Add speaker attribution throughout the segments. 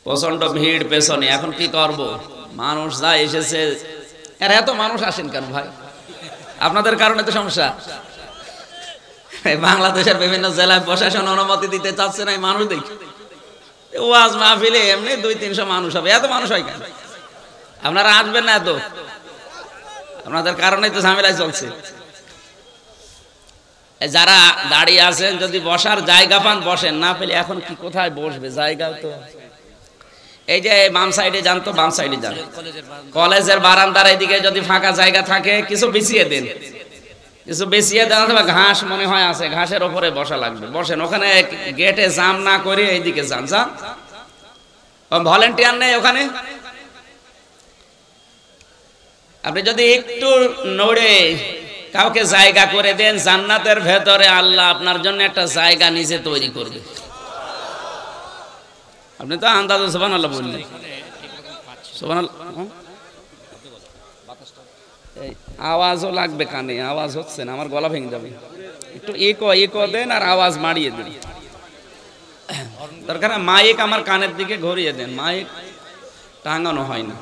Speaker 1: প্রচন্ড ভিড় পেছনে। এখন কি করব, মানুষ যা এসেছে। আর এত মানুষ আসেন কেন ভাই? আপনাদের কারণে তো সমস্যা। বাংলাদেশের বিভিন্ন জেলায় প্রশাসন অনুমতি দিতে চাচ্ছে না, মানুষ দেখি ওয়াজ মাহফিলে এমনি 200-300 মানুষ হবে, এত মানুষ হয় কেন? আপনারা আসবেন না এত, আপনাদের কারণেই তো ঝামেলায় চলছে। যারা দাঁড়িয়ে আছেন যদি বসার জায়গা পান বসেন, না পেলে এখন কি কোথায় বসবে, জায়গা তো। এই যে বাম সাইডে যান, তো বাম সাইডে যান, কলেজের বারান্দার এদিকে যদি ফাঁকা জায়গা থাকে কিছু বিছিয়ে দেন, কিছু বিছিয়ে দেন, অথবা ঘাস মনে হয় আছে, ঘাসের ওপরে বসা লাগবে, বসেন ওখানে। গেটে জাম না করে এইদিকে যান, যান। ভলেন্টিয়ার নেই ওখানে। আপনি যদি একটু নড়ে কাউকে জায়গা করে দেন, জান্নাতের ভেতরে আল্লাহ আপনার জন্য একটা জায়গা নিজে তৈরি করবে। আপনি তো আন্দাজ সুবহানাল্লাহ বললেন, সুবহানাল্লাহ। আওয়াজও লাগবে কানে, আওয়াজ হচ্ছে না, আমার গলা ভেঙে যাবে। একটু ইকো দেন আর আওয়াজ বাড়িয়ে দেন। দরকার মাইক আমার কানের দিকে ঘুরিয়ে দেন, মাইক টাঙানো হয় না।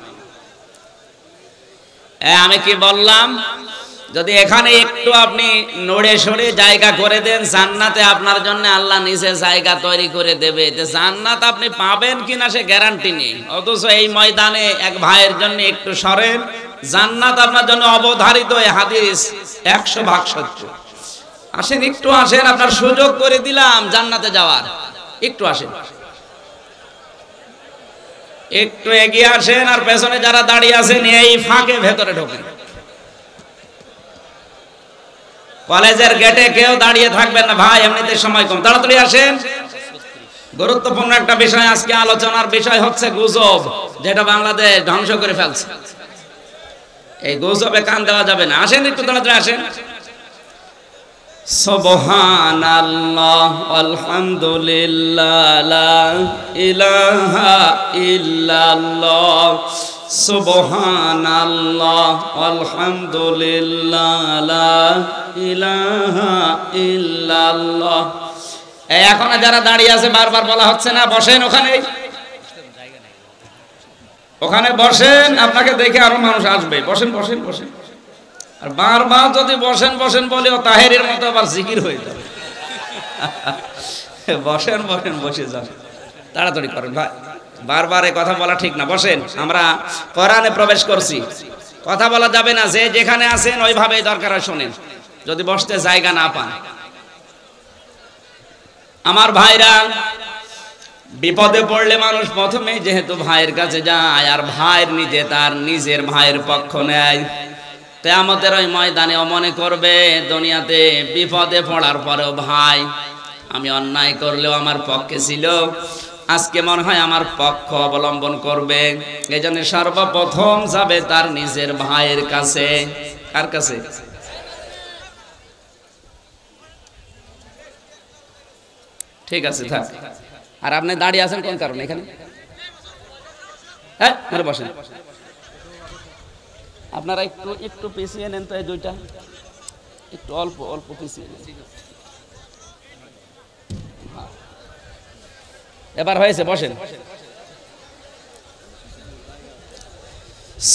Speaker 1: আমি কি বললাম, যদি এখানে একটু আপনি নড়ে সরে জায়গা করে দেন, জান্নাতে আপনার জন্য আল্লাহ নিজে জায়গা তৈরি করে দেবে। জান্নাত আপনি পাবেন কিনা সে গ্যারান্টি নেই, অথচ এই ময়দানে এক ভাইয়ের জন্য একটু সরেন, জান্নাত আপনার জন্য অবধারিত। এই হাদিস 100% সত্য। আসেন, একটু আসেন, আপনার সুযোগ করে দিলাম জান্নাতে যাওয়ার, একটু আসেন, একটু এগিয়ে আসেন। আর পেছনে যারা দাঁড়িয়ে আছেন এই ফাঁকে ভেতরে ঢোকেন। কলেজের গেটে কেউ দাঁড়িয়ে থাকবেন না ভাই, এমনিতে সময় কম, তাড়াতাড়ি আসেন। গুরুত্বপূর্ণ একটা বিষয় আজকে আলোচনার বিষয় হচ্ছে গুজব, যেটা বাংলাদেশ ধ্বংস করে ফেলছে। এই গুজবে কান দেওয়া যাবে না। আসেন, একটু তাড়াতাড়ি আসেন। সুবহানাল্লাহ আলহামদুলিল্লাহ লা ইলাহা ইল্লাল্লাহ, সুবহানাল্লাহ আলহামদুলিল্লাহ লা ইলাহা ইল্লাল্লাহ। এখন যারা দাঁড়িয়ে আছে বারবার বলা হচ্ছে না বসেন, ওখানে বসেন, আপনাকে দেখে আরো মানুষ আসবে। বসেন বসেন বসেন। আর বারবার যদি বসেন বসেন বলে ও তাহেরের মতো আবার জিকির হয়ে যাবে। বসেন বসেন, বসে যান, তাড়াতাড়ি করেন ভাই, বারবার এই কথা বলা ঠিক না। বসেন, আমরা কোরআনে প্রবেশ করছি, কথা বলা যাবে না। যে যেখানে আছেন ওইভাবেই দরকার হয় শোনেন, যদি বসতে জায়গা না পান। আমার ভাইরা, বিপদে পড়লে মানুষ প্রথমে যেহেতু ভাইয়ের কাছে যায়, আর ভাইয়ের নিজে তার নিজের ভাইয়ের পক্ষ নেয়। কিয়ামতের ওই ময়দানে ও মনে করবে দুনিয়াতে বিপদে পড়ার পরেও ভাই আমি অন্যায় করলেও আমার পক্ষে ছিল, আজকে মনে হয় আমার পক্ষ অবলম্বন করবে। এই জন্য সর্বপ্রথম যাবে তার নিজের ভাইয়ের কাছে। কার কাছে? ঠিক আছে, থাক। আর আপনি দাঁড়িয়ে আছেন কোন কারণে এখানে? হ্যাঁ, বসেন। আপনারা একটু একটু পিছিয়ে নেন তো, এই দুইটা একটু অল্প অল্প পিছিয়ে নেন। এবার হয়েছে, বসেন।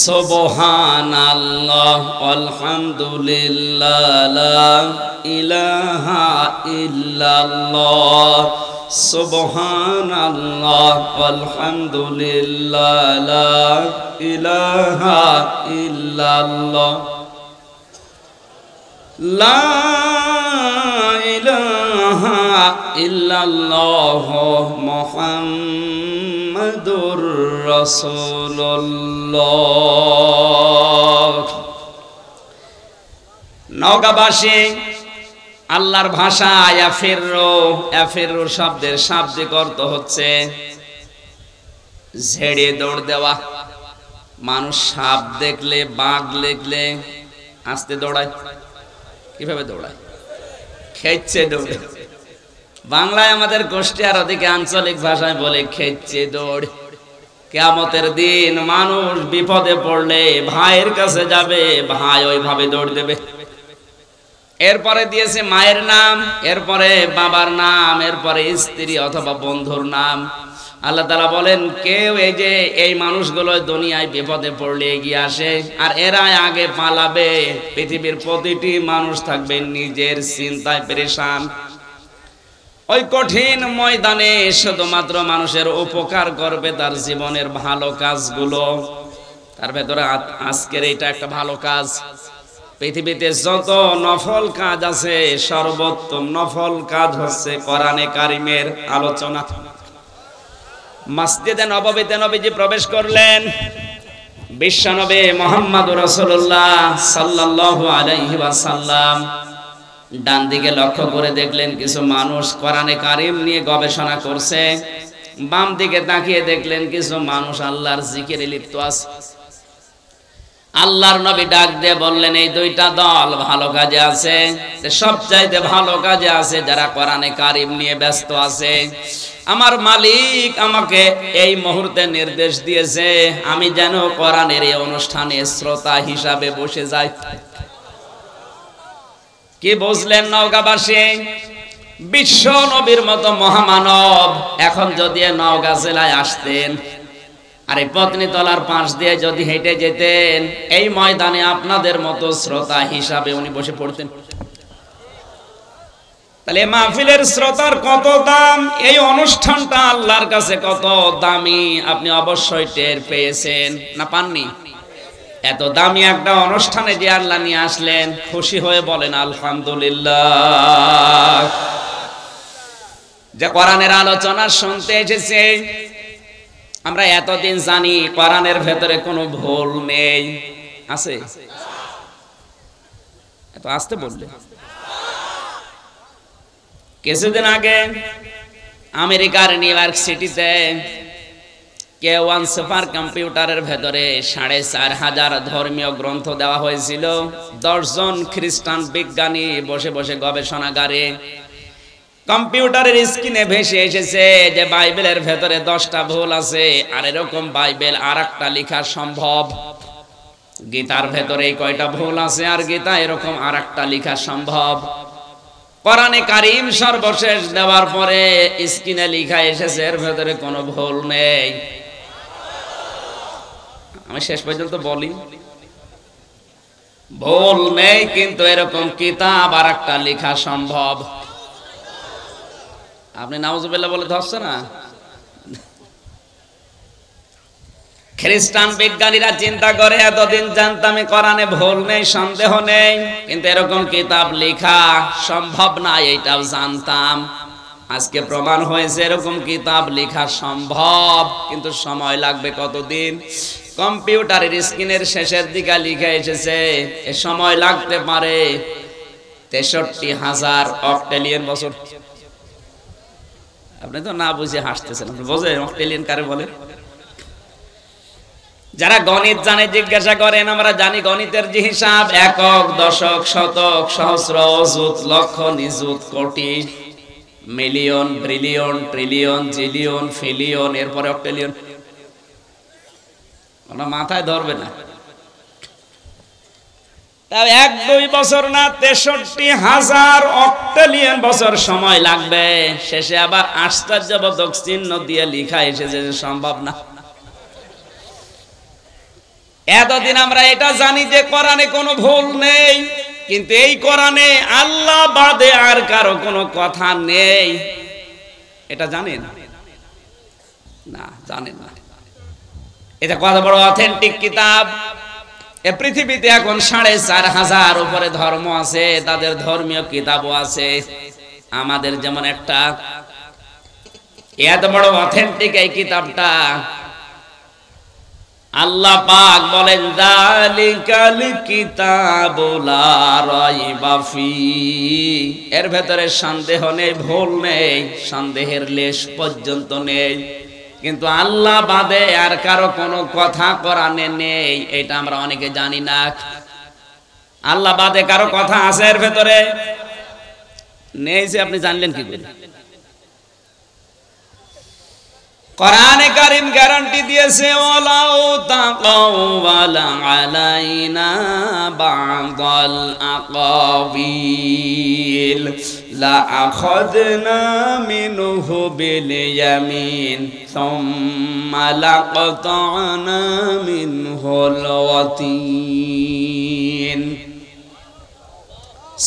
Speaker 1: সুবহানাল্লাহ আলহামদুলিল্লাহ লা ইলাহা ইল্লাল্লাহ, সুবহানাল্লাহ আলহামদুলিল্লাহ লা ইলাহা ইল্লাল্লাহ, লা ইলাহা ইল্লাল্লাহ মুহাম্মাদুর রাসূলুল্লাহ। নওগাঁবাসী আল্লাহর ভাষা ইয়াফিরু শব্দের শাব্দিক অর্থ হচ্ছে ঝেড়ে দৌড় দেওয়া। মানুষ সাপ দেখলে, বাঘ দেখলে আস্তে দৌড়ায়। কিভাবে দৌড়ায়? খেচ্ছে দৌড়ে। বাংলায় আমাদের গোষ্ঠী আর ওদিকে আঞ্চলিক ভাষায় বলে খেচ্ছে দৌড়। কিয়ামতের দিন মানুষ বিপদে পড়লে ভাইয়ের কাছে যাবে, ভাই ওইভাবে দৌড় দেবে। এরপরে দিয়েছে মায়ের নাম, এরপরে বাবার নাম, এরপরে স্ত্রী অথবা বন্ধুর নাম। আল্লাহ তাআলা বলেন কেউ এই যে এই মানুষগুলো দুনিয়ায় বিপদে পড়লে এগিয়ে আসে আর এরা আগে পালাবে। পৃথিবীর প্রতিটি মানুষ থাকবে নিজের চিন্তায় পেরেশান। ওই কঠিন ময়দানে শুধুমাত্র মানুষের উপকার করবে তার জীবনের ভালো কাজগুলো। তার ভেতরে আজকের এইটা একটা ভালো কাজ। পৃথিবীতে যত নফল কাজ আছে সর্বোত্তম নফল কাজ হচ্ছে কোরআনে কারিমের আলোচনা। মসজিদে নববীতে নবীজি প্রবেশ করলেন। বিশ্বনবী মুহাম্মদুর রাসূলুল্লাহ সাল্লাল্লাহু আলাইহি ওয়াসাল্লাম ডান দিকে লক্ষ্য করে দেখলেন কিছু মানুষ কোরআনে কারিম নিয়ে গবেষণা করছে। বাম দিকে তাকিয়ে দেখলেন কিছু মানুষ আল্লাহর জিকিরে লিপ্ত আছে। আল্লাহর নবী ডাক দিয়ে বললেন এই দুইটা দল ভালো কাজে আছে। সবচাইতে ভালো কাজে আছে যারা কোরআনে কারিম নিয়ে ব্যস্ত আছে। আমার মালিক আমাকে এই মুহূর্তে নির্দেশ দিয়েছে আমি যেন কোরআনের এই অনুষ্ঠানে শ্রোতা হিসাবে বসে যাই। কি বুঝলেন নওগাঁবাসী? বিশ্ব নবীর মতো মহামানব এখন যদি নওগাঁ জেলায় আসতেন আর এই পত্নীতলার পাশ দিয়ে যদি হেঁটে যেতেন এই ময়দানে আপনাদের মতো শ্রোতা হিসাবে উনি বসে পড়তেন। তাহলে মাহফিলের শ্রোতার কত দাম, এই অনুষ্ঠানটা আল্লাহর কাছে কত দামি আপনি অবশ্যই টের পেয়েছেন না পাননি? এত দামি একটা অনুষ্ঠানে যে আল্লাহ নিয়ে আসলেন খুশি হয়ে বলেন আলহামদুলিল্লাহ। যে কোরআনের আলোচনা শুনতে এসেছে আমরা এতদিন জানি কোরআনের ভেতরে কোনো ভুল নেই। আছে? এত আসতে বললে কিছুদিন আগে আমেরিকার নিউ ইয়র্ক সিটিতে K1 সুপার কম্পিউটারের ভেতরে ৪৫০০ ধর্মীয় গ্রন্থ দেওয়া হয়েছিল। ১০ জন খ্রিস্টান বিজ্ঞানী বসে বসে গবেষণাগারে কম্পিউটারের স্ক্রিনে ভেসে এসেছে যে বাইবেলের ভেতরে ১০টা ভুল আছে আর এরকম বাইবেল আর একটা লেখা সম্ভব। গীতার ভেতরে কয়টা ভুল আছে আর গীতা এরকম আর একটা লেখা সম্ভব। কোরআনে কারিম সর্বশেষ দেওয়ার পরে স্ক্রিনে লেখা এসেছে এর ভেতরে কোনো ভুল নেই। আমি শেষ পর্যন্ত বলি ভুল নেই, কিন্তু এরকম কিতাব আর একটা লেখা সম্ভব। আপনি নাউজুবিল্লাহ বলে ধরছে না? খ্রিস্টান বিজ্ঞানীরা চিন্তা করে এতদিন জানতাম কোরআনে ভুল নেই, সন্দেহ নেই, কিন্তু এরকম কিতাব লেখা সম্ভব না এটাও জানতাম। আজকে প্রমাণ হয়েছে এরকম কিতাব লেখা সম্ভব, কিন্তু সময় লাগবে কতদিন? কম্পিউটারের স্ক্রিনের শেষের দিকে লেখা এসেছে এ সময় লাগতে পারে ৬৩,০০০ অক্টেলিয়ান বছর। আপনি তো না বুঝে হাসতেছেন, আপনি বোঝেন অক্টেলিয়ান কারে বলে? যারা গণিত জানে জিজ্ঞাসা করেন। আমরা জানি গণিতের যে হিসাব একক, দশক, শতক, সহস্র, অযুত, লক্ষ, নিযুত, কোটি, million, billion, trillion, zillion, pillion, এরপরে অক্টেলিয়ন। ওনা মাথায় ধরবে না। তাও ১-২ বছর না ৬৩,০০০ অক্টেলিয়ন বছর সময় লাগবে। শেষে আবার আশ্চর্যবোধক চিহ্ন দিয়ে লেখা এসেছে যে সম্ভব না। এতদিন আমরা এটা জানি যে কোরআনে কোনো ভুল নেই, কিন্তু এই কোরআনে আল্লাহ বাদে আর কারো কোনো কথা নেই। এটা জানেন না? জানেন না। এটা কত বড় অথেন্টিক কিতাব। এ পৃথিবীতে এখন ৪৫০০ উপরে ধর্ম আছে, তাদের ধর্মীয় কিতাবও আছে। আমাদের যেমন একটা এত বড় অথেন্টিক এই কিতাবটা আল্লাহ পাক বলেন যালিকাল কিতাবু লা রাইবা ফীহি, এর ভেতরে সন্দেহ নেই, ভুল নেই, সন্দেহের লেশ পর্যন্ত নেই। কিন্তু আল্লাহ বাদে আর কারো কোনো কথা কোরআনে নেই, এটা আমরা অনেকে জানি না। আল্লাহ বাদে কারো কথা আছে এর ভেতরে? নেই। যে আপনি জানলেন কি করে? কোরআনে কারীম গ্যারান্টি দিয়েছে ওয়ালাউ তাকাওয়ালা আলাইনা বা'দাল আকাবিল লাআখাযনা মিনহু বিল ইয়ামিন সুম্মা লাকাতানা মিনহুল ওয়াতিন।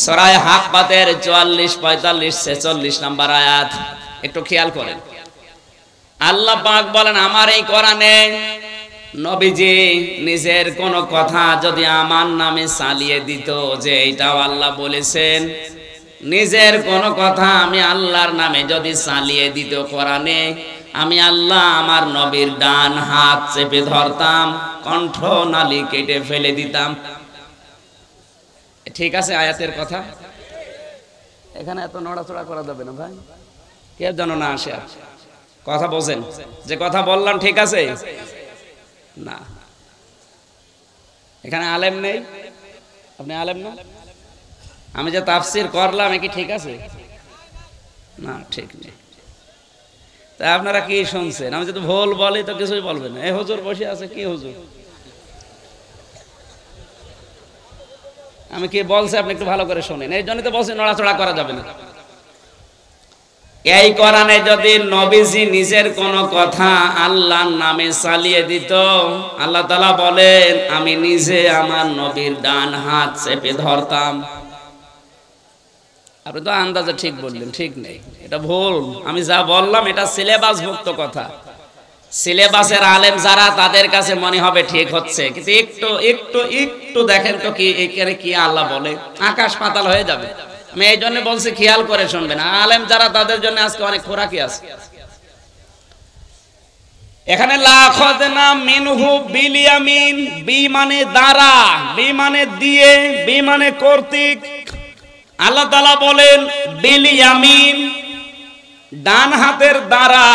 Speaker 1: সূরা হাক্কাতের 44, 45, 46 নম্বর আয়াত একটু খেয়াল করেন। আল্লাহ পাক বলেন আমার এই কোরআনে নবীজি নিজের কোন কথা যদি আমার নামে চালিয়ে দিত যে এইটাও আল্লাহ বলেছেন, নিজের কোন কথা আমি আল্লাহর নামে যদি চালিয়ে দিত কোরআনে, আমি আল্লাহ আমার নবীর ডান হাত চেপে ধরতাম, কণ্ঠ নালী কেটে ফেলে দিতাম। ঠিক আছে আয়াতের কথা? এখানে এত নড়াচড়া করা যাবে না ভাই, কেউ যেন না আসে। কথা বোঝেন, যে কথা বললাম ঠিক আছে না? এখানে আলেম নেই, আপনি আলেম না? আমি যে তাফসির করলাম কি ঠিক আছে না? ঠিক নেই। তা আপনারা কি শুনছেন? আমি যদি ভুল বলি তো কিছুই বলবেন না। এই হুজুর বসে আছে, কি হুজুর? আমি কি বলছি আপনি একটু ভালো করে শোনেন। এই জন্য তো বলছি নড়াচড়া করা যাবে না। এই কোরআনে যদি নবীজি নিজের কোন কথা আল্লাহর নামে চালিয়ে দিত, আল্লাহ তাআলা বলেন আমি নিজে আমার নবীর ডান হাত চেপে ধরতাম। আপনি তো আন্দাজে ঠিক বললেন, ঠিক নেই, এটা ভুল। আমি যা বললাম এটা সিলেবাসভুক্ত কথা। সিলেবাসের আলেম যারা তাদের কাছে মনে হবে ঠিক হচ্ছে, কিন্তু একটু একটু একটু দেখেন তো কি এখানে কি আল্লাহ বলে, আকাশ পাতাল হয়ে যাবে। আমি এই জন্য বলছি খেয়াল করে শুনবেন। আলেম যারা তাদের জন্য আজকে অনেক খোরাকি আছে। এখানে লাখাযনা মিনহু বিল ইয়ামিন, বি মানে দ্বারা, বি মানে দিয়ে, বি মানে কর্তৃক। আল্লাহ তাআলা বলেন বিল ইয়ামিন, ডান হাতের দ্বারা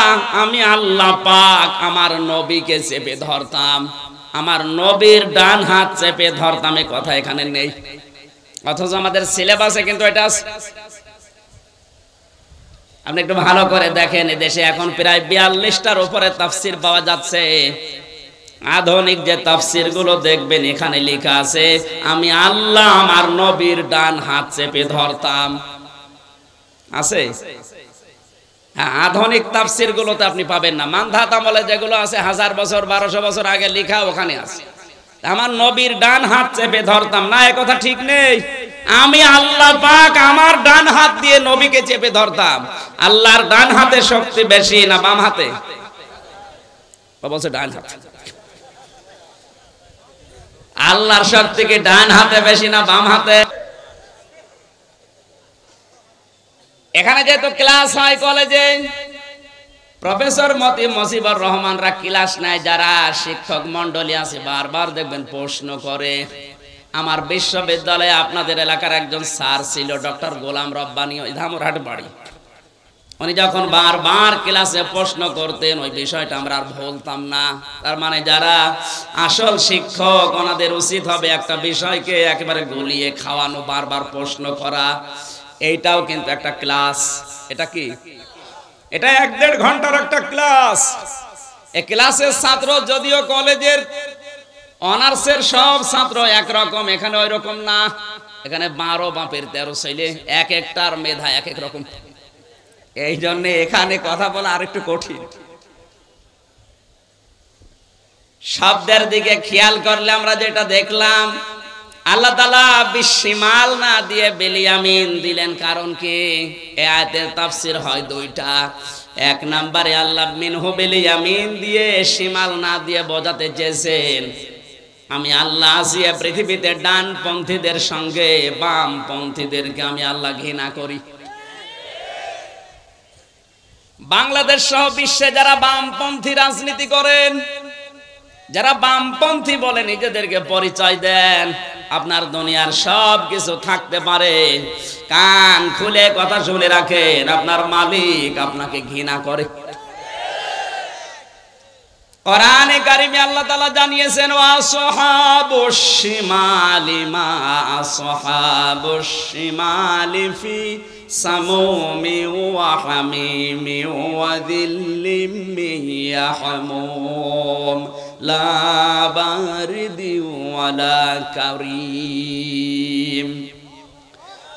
Speaker 1: আমি আল্লাহ পাক আমার নবীকে চেপে ধরতাম, আমার নবীর ডান হাত চেপে ধরতাম। এই কথা এখানে নেই, অথচ আমাদের সিলেবাসে কিন্তু এটা আছে। আপনি একটু ভালো করে দেখেন, এই দেশে এখন প্রায় 42টার উপরে তাফসির পাওয়া যাচ্ছে। আধুনিক যে তাফসির গুলো দেখবেন এখানে লেখা আছে আমি আল্লাহ আমার নবীর ডান হাত চেপে ধরতাম। আছে? হ্যাঁ, আধুনিক তাফসির গুলোতে আপনি পাবেন না। মানধাত আমলে যেগুলো আছে 1000 বছর 1200 বছর আগে লেখা, ওখানে আছে আমার নবীর ডান হাত চেপে ধরতাম। না, এ কথা ঠিক নেই। আমি আল্লাহ পাক আমার ডান হাত দিয়ে নবীকে চেপে ধরতাম। আল্লাহর ডান হাতে শক্তি বেশি না বাম হাতে? ও বলছে ডান হাত। আল্লাহর শক্তি কি ডান হাতে বেশি না বাম হাতে? এখানে যেহেতু ক্লাস হয় কলেজে, প্রফেসর মতি মজিবুর রহমানরা ক্লাস নেয়, যারা শিক্ষক মন্ডলী আছে বারবার দেখবেন প্রশ্ন করে। আমার বিশ্ববিদ্যালয়ে আপনাদের এলাকার একজন স্যার ছিল, ডক্টর গোলাম রব্বানী, ওই ধামরাহাট বাড়ি। উনি যখন বারবার ক্লাসে প্রশ্ন করতেন, ওই বিষয়টা আমরা আর ভুলতাম না। তার মানে যারা আসল শিক্ষক ওনাদের উচিত হবে একটা বিষয়কে একেবারে গুলিয়ে খাওয়ানো, বারবার প্রশ্ন করা। এইটাও কিন্তু একটা ক্লাস। এটা কি? এটা 1-1.5 ঘন্টার একটা ক্লাস। এই ক্লাসের ছাত্র যদিও কলেজের অনার্সের সব ছাত্র একরকম, এখানে ওই রকম না। এখানে 12 বাপের 13 ছেলে, এক একটার মেধা এক এক রকম। এই জন্য এখানে কথা বলা আরেকটু কঠিন। শব্দের দিকে খেয়াল করলে আমরা যেটা দেখলাম, আল্লাহ তাআলা বিশিমাল না দিয়ে বিলিয়ামিন দিলেন। কারণ কি? এই আয়াতের তাফসীর হয় দুইটা। এক নম্বরে আল্লাহ মিনহু বিলিয়ামিন দিয়ে শিমাল না দিয়ে বোঝাতে চেয়েছেন আমি আল্লাহ আসিয়া পৃথিবীতে ডানপন্থীদের সঙ্গে বামপন্থীদেরকে আমি আল্লাহ ঘৃণা করি। বাংলাদেশ সহ বিশ্বে যারা বামপন্থী রাজনীতি করেন, যারা বামপন্থী বলে নিজেদেরকে পরিচয় দেন, আপনার দুনিয়ার সব কিছু থাকতে পারে, কান খুলে কথা শুনে রাখেন, আপনার মালিক আপনাকে ঘৃণা করে। কোরআনে কারিমে আল্লাহ তাআলা জানিয়েছেন ওয়াসহাবুশ শিমালি মা আসহাবুশ শিমালি ফি সামুমি ওয়া হামিমি ওয়া যিল্লিম মিন ইয়াহমুম লা বারিদি ওয়ালা কারীম।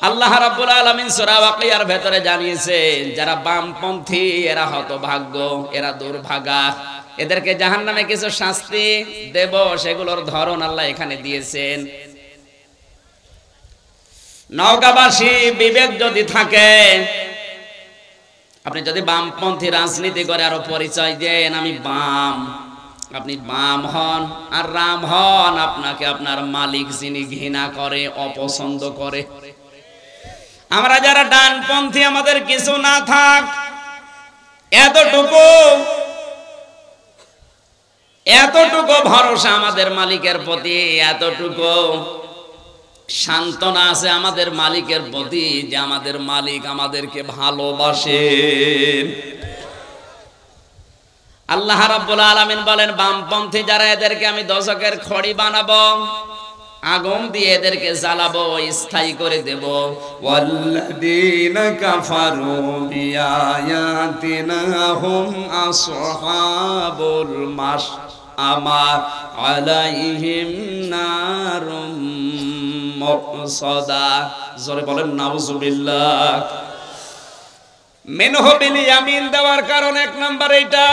Speaker 1: আল্লাহ রাব্বুল আলামিন সূরা ওয়াকিয়ার ভেতরে জানিয়েছেন যারা বামপন্থী এরা হতভাগ্য, এরা দুর্ভাগা, এদেরকে জাহান্নামে কিছু শাস্তি দেব, সেগুলোর ধরন আল্লাহ এখানে দিয়েছেন। নওগাঁবাসী বিবেক যদি থাকে, আপনি যদি বামপন্থী রাজনীতি করে আরো পরিচয় দেন আমি বাম, আপনি বাম হন আর রাম হন, আপনাকে আপনার মালিক যিনি ঘৃণা করে, অপছন্দ করে। আমরা যারা ডানপন্থী আমাদের কিছু না থাক, এতটুকু ভরসা আমাদের মালিকের প্রতি, এতটুকু সান্ত্বনা আছে আমাদের মালিকের প্রতি যে আমাদের মালিক আমাদেরকে ভালোবাসেন। আল্লাহ রাব্বুল আলামিন বলেন বামপন্থী যারা এদেরকে আমি দোজখের খড়ি বানাবো, আগুন দিয়ে এদেরকে জ্বালাবো, স্থায়ী করে দেব। ওয়াল্লাযীনা কাফারু বিআয়াতিনা হুম আসহাবুল মাশআমা আলাইহিম নারুম মুসাদা। জোরে বলেন নাউযুবিল্লাহ। মিনহু বিল ইয়ামিন দেওয়ার কারণ এক নাম্বার এইটা,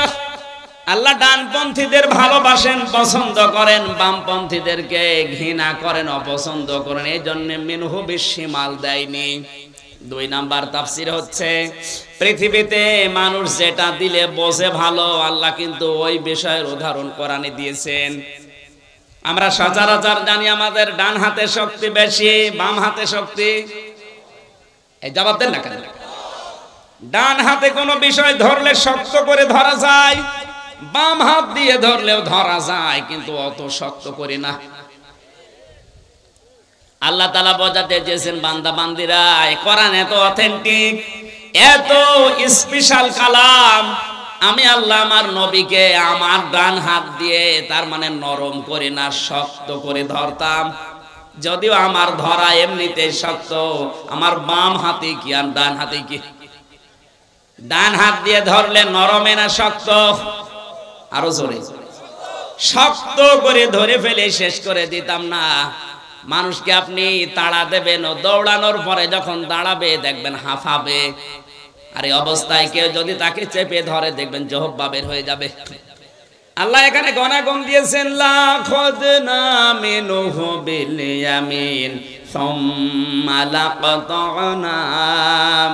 Speaker 1: আল্লাহ ডানপন্থীদের ভালোবাসেন, পছন্দ করেন, বামপন্থীদেরকে ঘৃণা করেন, অপছন্দ করেন, এই জন্য মিনহু বিশিমাল দেয়নি। দুই নাম্বার তাফসীর হচ্ছে পৃথিবীতে মানুষ যেটা দিলে বোঝে ভালো, আল্লাহ কিন্তু ওই বিষয়ের উদাহরণ কোরআনে দিয়েছেন। আমরা সচরাচর জানি আমাদের ডান হাতে শক্তি বেশি, বাম হাতে শক্তি, এই জবাব দেন না কেন? ডান হাতে কোনো বিষয় ধরলে শক্ত করে ধরা যায়, বাম হাত দিয়ে ধরলেও ধরা যায়, কিন্তু অত শক্ত করে না। আল্লাহ তাআলা বোঝাতে চেয়েছেন বান্দা বান্দিরা, কোরআন এত অথেন্টিক, এত স্পেশাল কালাম, আমি আল্লাহ আমার নবীকে আমার ডান হাত দিয়ে, তার মানে নরম করে না, শক্ত করে ধরতাম। যদিও আমার ধরা এমনিতে শক্ত, আমার বাম হাতে কি আর ডান হাতে কি? ডান হাত দিয়ে ধরলে নরমে না শক্ত? আরো জোরে, শক্ত করে ধরে ফেলে শেষ করে দিতাম না। মানুষকে আপনি তাড়া দেবেন, দৌড়ানোর পরে যখন দাঁড়াবে দেখবেন হাঁফাবে, আর এই অবস্থায় কেউ যদি তাকে চেপে ধরে দেখবেন জহব্বা বের হয়ে যাবে। আল্লাহ এখানে গণাগম দিয়েছেন লাখাযনা মিনহু বিল ইয়ামিন সুম্মা লাকাতানা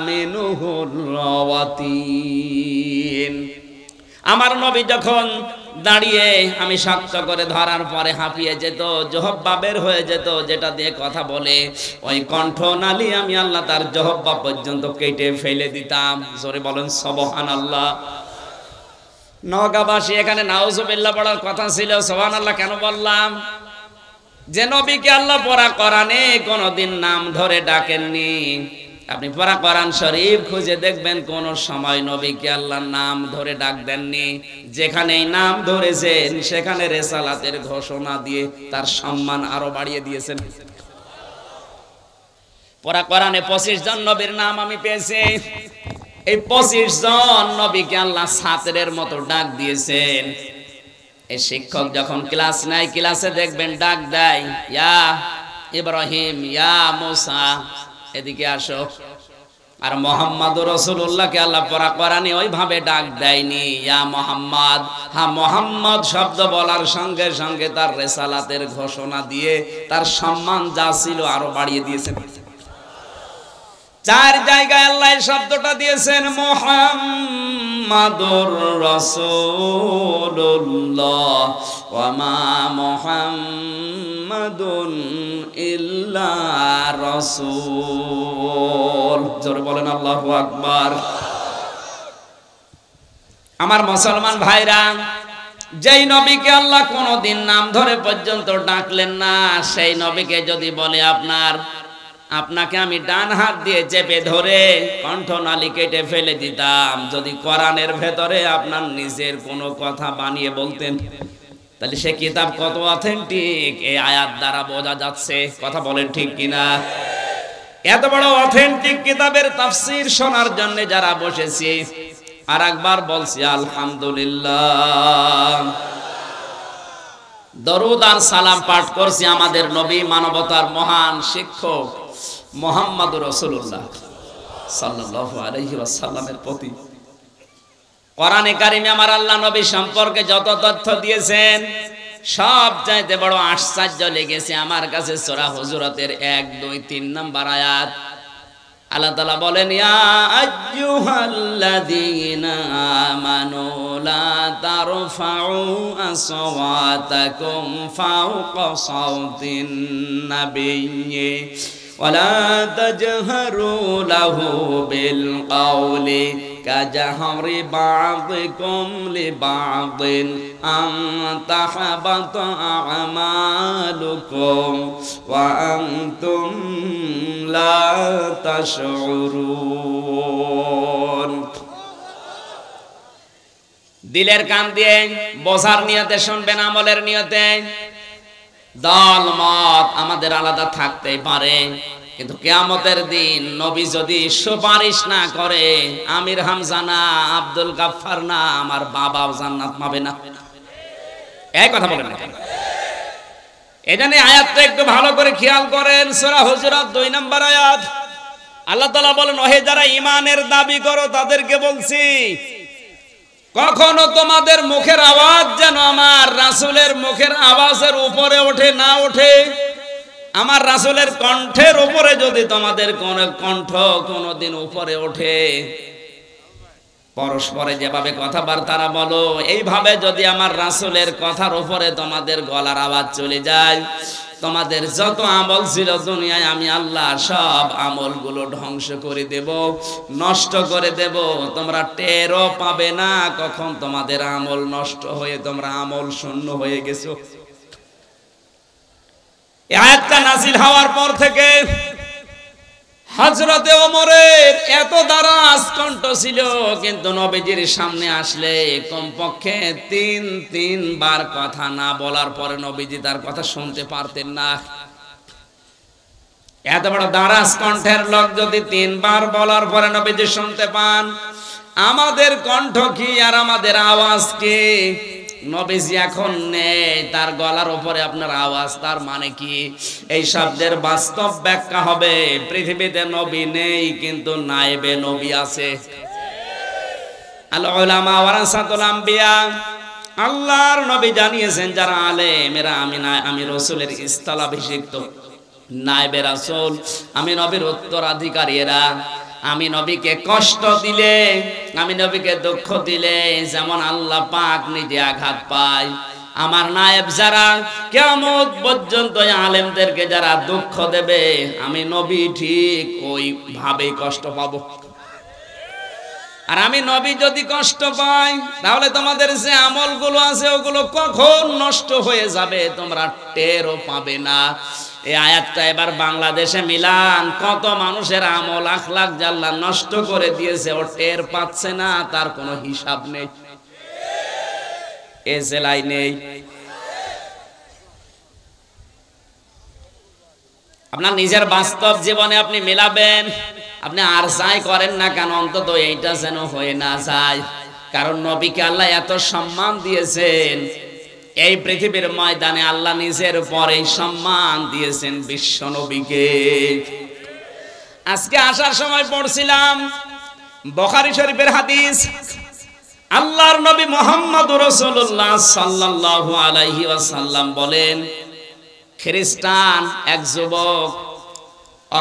Speaker 1: মিনহুল ওয়াতিন। আমার নবী যখন দাঁড়িয়ে আমি শক্ত করে ধরার পরে হাঁপিয়ে যেত, জহব্বা বের হয়ে যেত, যেটা দিয়ে কথা বলে ওই কণ্ঠনালী আমি আল্লাহ তার জহব্বা পর্যন্ত কেটে ফেলে দিতাম। জোরে বলেন সুবহানাল্লাহ। নওগাঁবাসী এখানে নাউজুবিল্লাহ পড়ার কথা ছিল, সুবহানাল্লাহ কেন বললাম? যে নবীকে আল্লাহ পড়া কোরআনে কোনদিন নাম ধরে ডাকেননি। আপনি পড়া কোরআন শরীফ খুঁজে দেখবেন কোন সময় নবীকে আল্লাহ নাম ধরে ডাক দেননি। যেখানেই নাম ধরেছেন সেখানে রিসালাতের ঘোষণা দিয়ে তার সম্মান আরো বাড়িয়ে দিয়েছেন। পড়া কোরআনে 25 জন নবীর নাম আমি পেয়েছি। এই 25 জন নবীকে আল্লাহ ছাত্রের মতো ডাক দিয়েছেন। এই শিক্ষক যখন ক্লাস নেয়, ক্লাসে দেখবেন ডাক দেয় ইয়া ইব্রাহিম, ইয়া মুসা, এদিকে আসো। আর মুহাম্মাদুর রাসূলুল্লাহকে আল্লাহ পড়া কোরআনে ওইভাবে ডাক দেয়নি ইয়া মুহাম্মদ। হ্যাঁ, মুহাম্মদ শব্দ বলার সঙ্গে সঙ্গে তার রিসালাতের ঘোষণা দিয়ে তার সম্মান যা ছিল আরো বাড়িয়ে দিয়েছেন। 4 জায়গায় আল্লাহ এই শব্দটা দিয়েছেন মুহাম্মাদুর রাসূলুল্লাহ ওয়া মা মুহাম্মাদুন ইল্লা রাসূল। জোরে বলেন আল্লাহু আকবার। আমার মুসলমান ভাইরা, যেই নবীকে আল্লাহ কোনদিন নাম ধরে পর্যন্ত ডাকলেন না, সেই নবীকে যদি বলে আপনাকে আমি ডান হাত দিয়ে চেপে ধরে কণ্ঠনালী কেটে ফেলে দিতাম, যদি কোরআনের ভেতরে আপনার নিজের কোনো কথা বানিয়ে বলতেন, তাহলে সে কিতাব কত অথেন্টিক এই আয়াত দ্বারা বোঝা যাচ্ছে। কথা বলেন ঠিক কিনা? এত বড় অথেন্টিক কিতাবের তাফসীর শোনার জন্য যারা বসেছি, আর একবার বলছি আলহামদুলিল্লাহ। দরুদ আর সালাম পাঠ করছি আমাদের নবী, মানবতার মহান শিক্ষক মুহাম্মাদুর রাসূলুল্লাহ সাল্লাল্লাহু আলাইহি ওয়াসাল্লামের প্রতি। কোরআনে কারিমে আমার আল্লাহ নবী সম্পর্কে যত তথ্য দিয়েছেন সব চাইতে বড় আশ্চর্য লেগেছে আমার কাছে সূরা হুজুরাতের 1, 2, 3 নম্বর আয়াত। আল্লাহ তাআলা বলেন, ইয়া আইয়ুহাল্লাযীনা আমানু লা তারফাউ আসওয়াতাকুম ফাওকা সাওতিন নাবিয়্যি ওয়ালা তাজহারু লাহু বিল কওলি কাজাহরি বা'দিকুম লিবা'দিন আন তাহবাতা আমালুকুম ওয়া আনতুম লা তাশউরুন। দিলের কান দিয়ে বোঝার নিয়তে শুনবেন, আমলের নিয়তে। দল মত আমাদের আলাদা থাকতেই পারে, কিন্তু কিয়ামতের দিন নবী যদি সুপারিশ না করে, আমির হামজা না, আব্দুল গাফফার না, আমার বাবাও জান্নাত পাবে না। এই কথা বলেন না কেন? এখানে আয়াতটা একটু ভালো করে খেয়াল করেন। সূরা হুজুরাত 2 নম্বর আয়াত। আল্লাহ তাআলা বলেন, ওহে যারা ঈমানের দাবি করো তাদেরকে বলছি, কখনো তোমাদের মুখের আওয়াজ যেন আমার রাসূলের মুখের আওয়াজের উপরে ওঠে না ওঠে। আমার রাসূলের কণ্ঠের উপরে যদি তোমাদের কোন কণ্ঠ কোনদিন উপরে ওঠে, পরস্পরে যেভাবে কথাবার্তা বলো, এইভাবে যদি আমার রাসূলের কথার উপরে তোমাদের গলার আওয়াজ চলে যায়, তোমাদের যত আমল ছিল দুনিয়ায় আমি আল্লাহ সব আমলগুলো ধ্বংস করে দেব, নষ্ট করে দেব। তোমরা টেরও পাবে না কখন তোমাদের আমল নষ্ট হয়ে তোমরা আমল শূন্য হয়ে গেছো। এই আয়াতটা নাযিল হওয়ার পর থেকে হযরতে ওমরের এত দারাজ কণ্ঠ ছিল, কিন্তু নবীজির সামনে আসলে কমপক্ষে 3 বার কথা না বলার পরে নবীজি তার কথা শুনতে পারতেন না। এত বড় দারাজ কণ্ঠের লোক যদি 3 বার বলার পরে নবীজি শুনতে পান, আমাদের কণ্ঠ কি আর আমাদের আওয়াজ কি? নবীজি এখন নেই, তার গলার উপরে আপনার আওয়াজ, তার মানে কি? এই শব্দের বাস্তব ব্যাখ্যা হবে, পৃথিবীতে নবী নেই কিন্তু নায়েবে নবী আছে। আল উলামা ওয়ারাসাতুল আম্বিয়া। আল্লাহর নবী জানিয়েছেন, যারা আলেম এরা আমি রাসূলের স্থলাভিষিক্ত নায়েবে রাসূল, আমি নবীর উত্তরাধিকারী। এরা আমি নবীকে কষ্ট দিলে, আমি নবীকে দুঃখ দিলে যেমন আল্লাহ পাক নিজে আঘাত পায়, আমার নায়েব যারা কিয়ামত পর্যন্ত আলেমদেরকে যারা দুঃখ দেবে, আমি নবী ঠিক ওইভাবেই কষ্ট পাবো। আর আমি নবী যদি কষ্ট পাই, তাহলে তোমাদের যে আমলগুলো আছে ওগুলো কখন নষ্ট হয়ে যাবে তোমরা টেরও পাবে না। এই আয়াতটা এবার বাংলাদেশে মিলান, কত মানুষের আমল আখলাক আল্লাহ নষ্ট করে দিয়েছে, ও টের পাচ্ছে না, তার কোনো হিসাব নেই, এ জেলায় নেই। আপনার নিজের বাস্তব জীবনে আপনি মিলাবেন, আপনি আর যাই করেন না কেন অন্তত এইটা যেন হয়ে না যায়। কারণ নবীকে আল্লাহ এত সম্মান দিয়েছেন, এই পৃথিবীর ময়দানে আল্লাহ নিজের পরেই সম্মান দিয়েছেন বিশ্ব নবীকে। আজকে আসার সময় পড়ছিলাম বুখারী শরীফের হাদিস, আল্লাহর নবী মুহাম্মদুর রাসূলুল্লাহ সাল্লাল্লাহু আলাইহি ওয়াসাল্লাম বলেন, খ্রিস্টান এক যুবক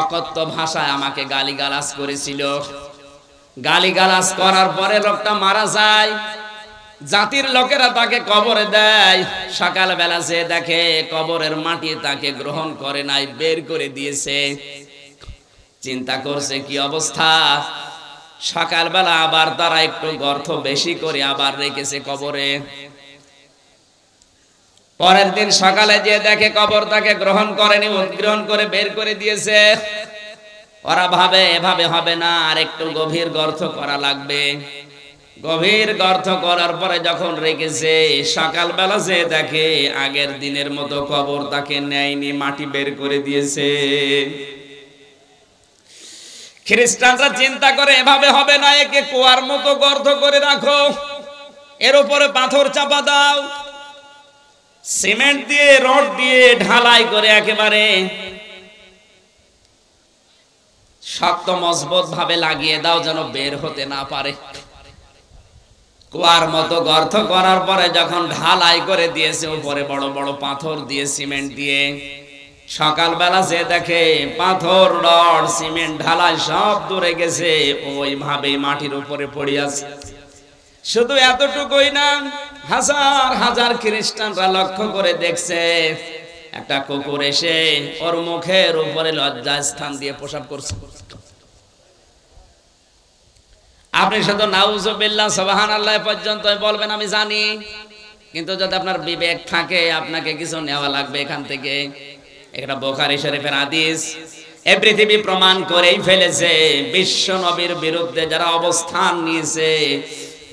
Speaker 1: অকথ্য ভাষায় আমাকে গালিগালাজ করেছিল। গালিগালাজ করার পরে লোকটা মারা যায়, জাতির লোকেরা তাকে কবরে দেয়। সকালবেলা সে দেখে কবরের মাটি তাকে গ্রহণ করে নাই, বের করে দিয়েছে। চিন্তা করছে কি অবস্থা। সকালবেলা আবার তারা একটু গর্ত বেশি করে আবার রেখেছে কবরে। পরের দিন সকালে যে দেখে কবর তাকে গ্রহণ করেনি, উদ্গ্রহণ করে বের করে দিয়েছে। ওরা ভাবে এভাবে হবে না, আর একটু গভীর গর্ত করা লাগবে। গভীর গর্ত করার পরে যখন রেখেছে, সকালবেলা যে দেখে আগের দিনের মতো কবর তাকে নেয়নি, মাটি বের করে দিয়েছে। খ্রিস্টানরা চিন্তা করে এভাবে হবে না, একে কুয়ার মতো গর্ত করে রাখো, এর উপরে পাথর চাপা দাও, সিমেন্ট দিয়ে রড দিয়ে ঢালাই করে একেবারে শক্ত মজবুত ভাবে লাগিয়ে দাও যেন বের হতে না পারে। কুয়ার মতো গর্ত করার পরে যখন ঢালাই করে দিয়েছে, উপরে বড় বড় পাথর দিয়ে সিমেন্ট দিয়ে, সকালবেলা যে দেখে পাথর রড সিমেন্ট ঢালাই সব দূরে গেছে, ওইভাবে মাটির উপরে পড়ে আছে। শুধু এতটুকুই না, হাজার হাজার খ্রিস্টানরা লক্ষ্য করে দেখছে একটা কুকুর এসে ওর মুখের উপরে লজ্জা স্থান দিয়ে প্রসাব করছে। আপনি শুধু নাউজুবিল্লাহ সুবহানাল্লাহ পর্যন্ত বলবেন আমি জানি, কিন্তু যদি আপনার বিবেক থাকে আপনাকে কিছু নেওয়া লাগবে এখান থেকে। এটা বুখারী শরীফের হাদিস। এই পৃথিবী প্রমাণ করেই ফেলেছে, বিশ্ব নবীর বিরুদ্ধে যারা অবস্থান নিয়েছে,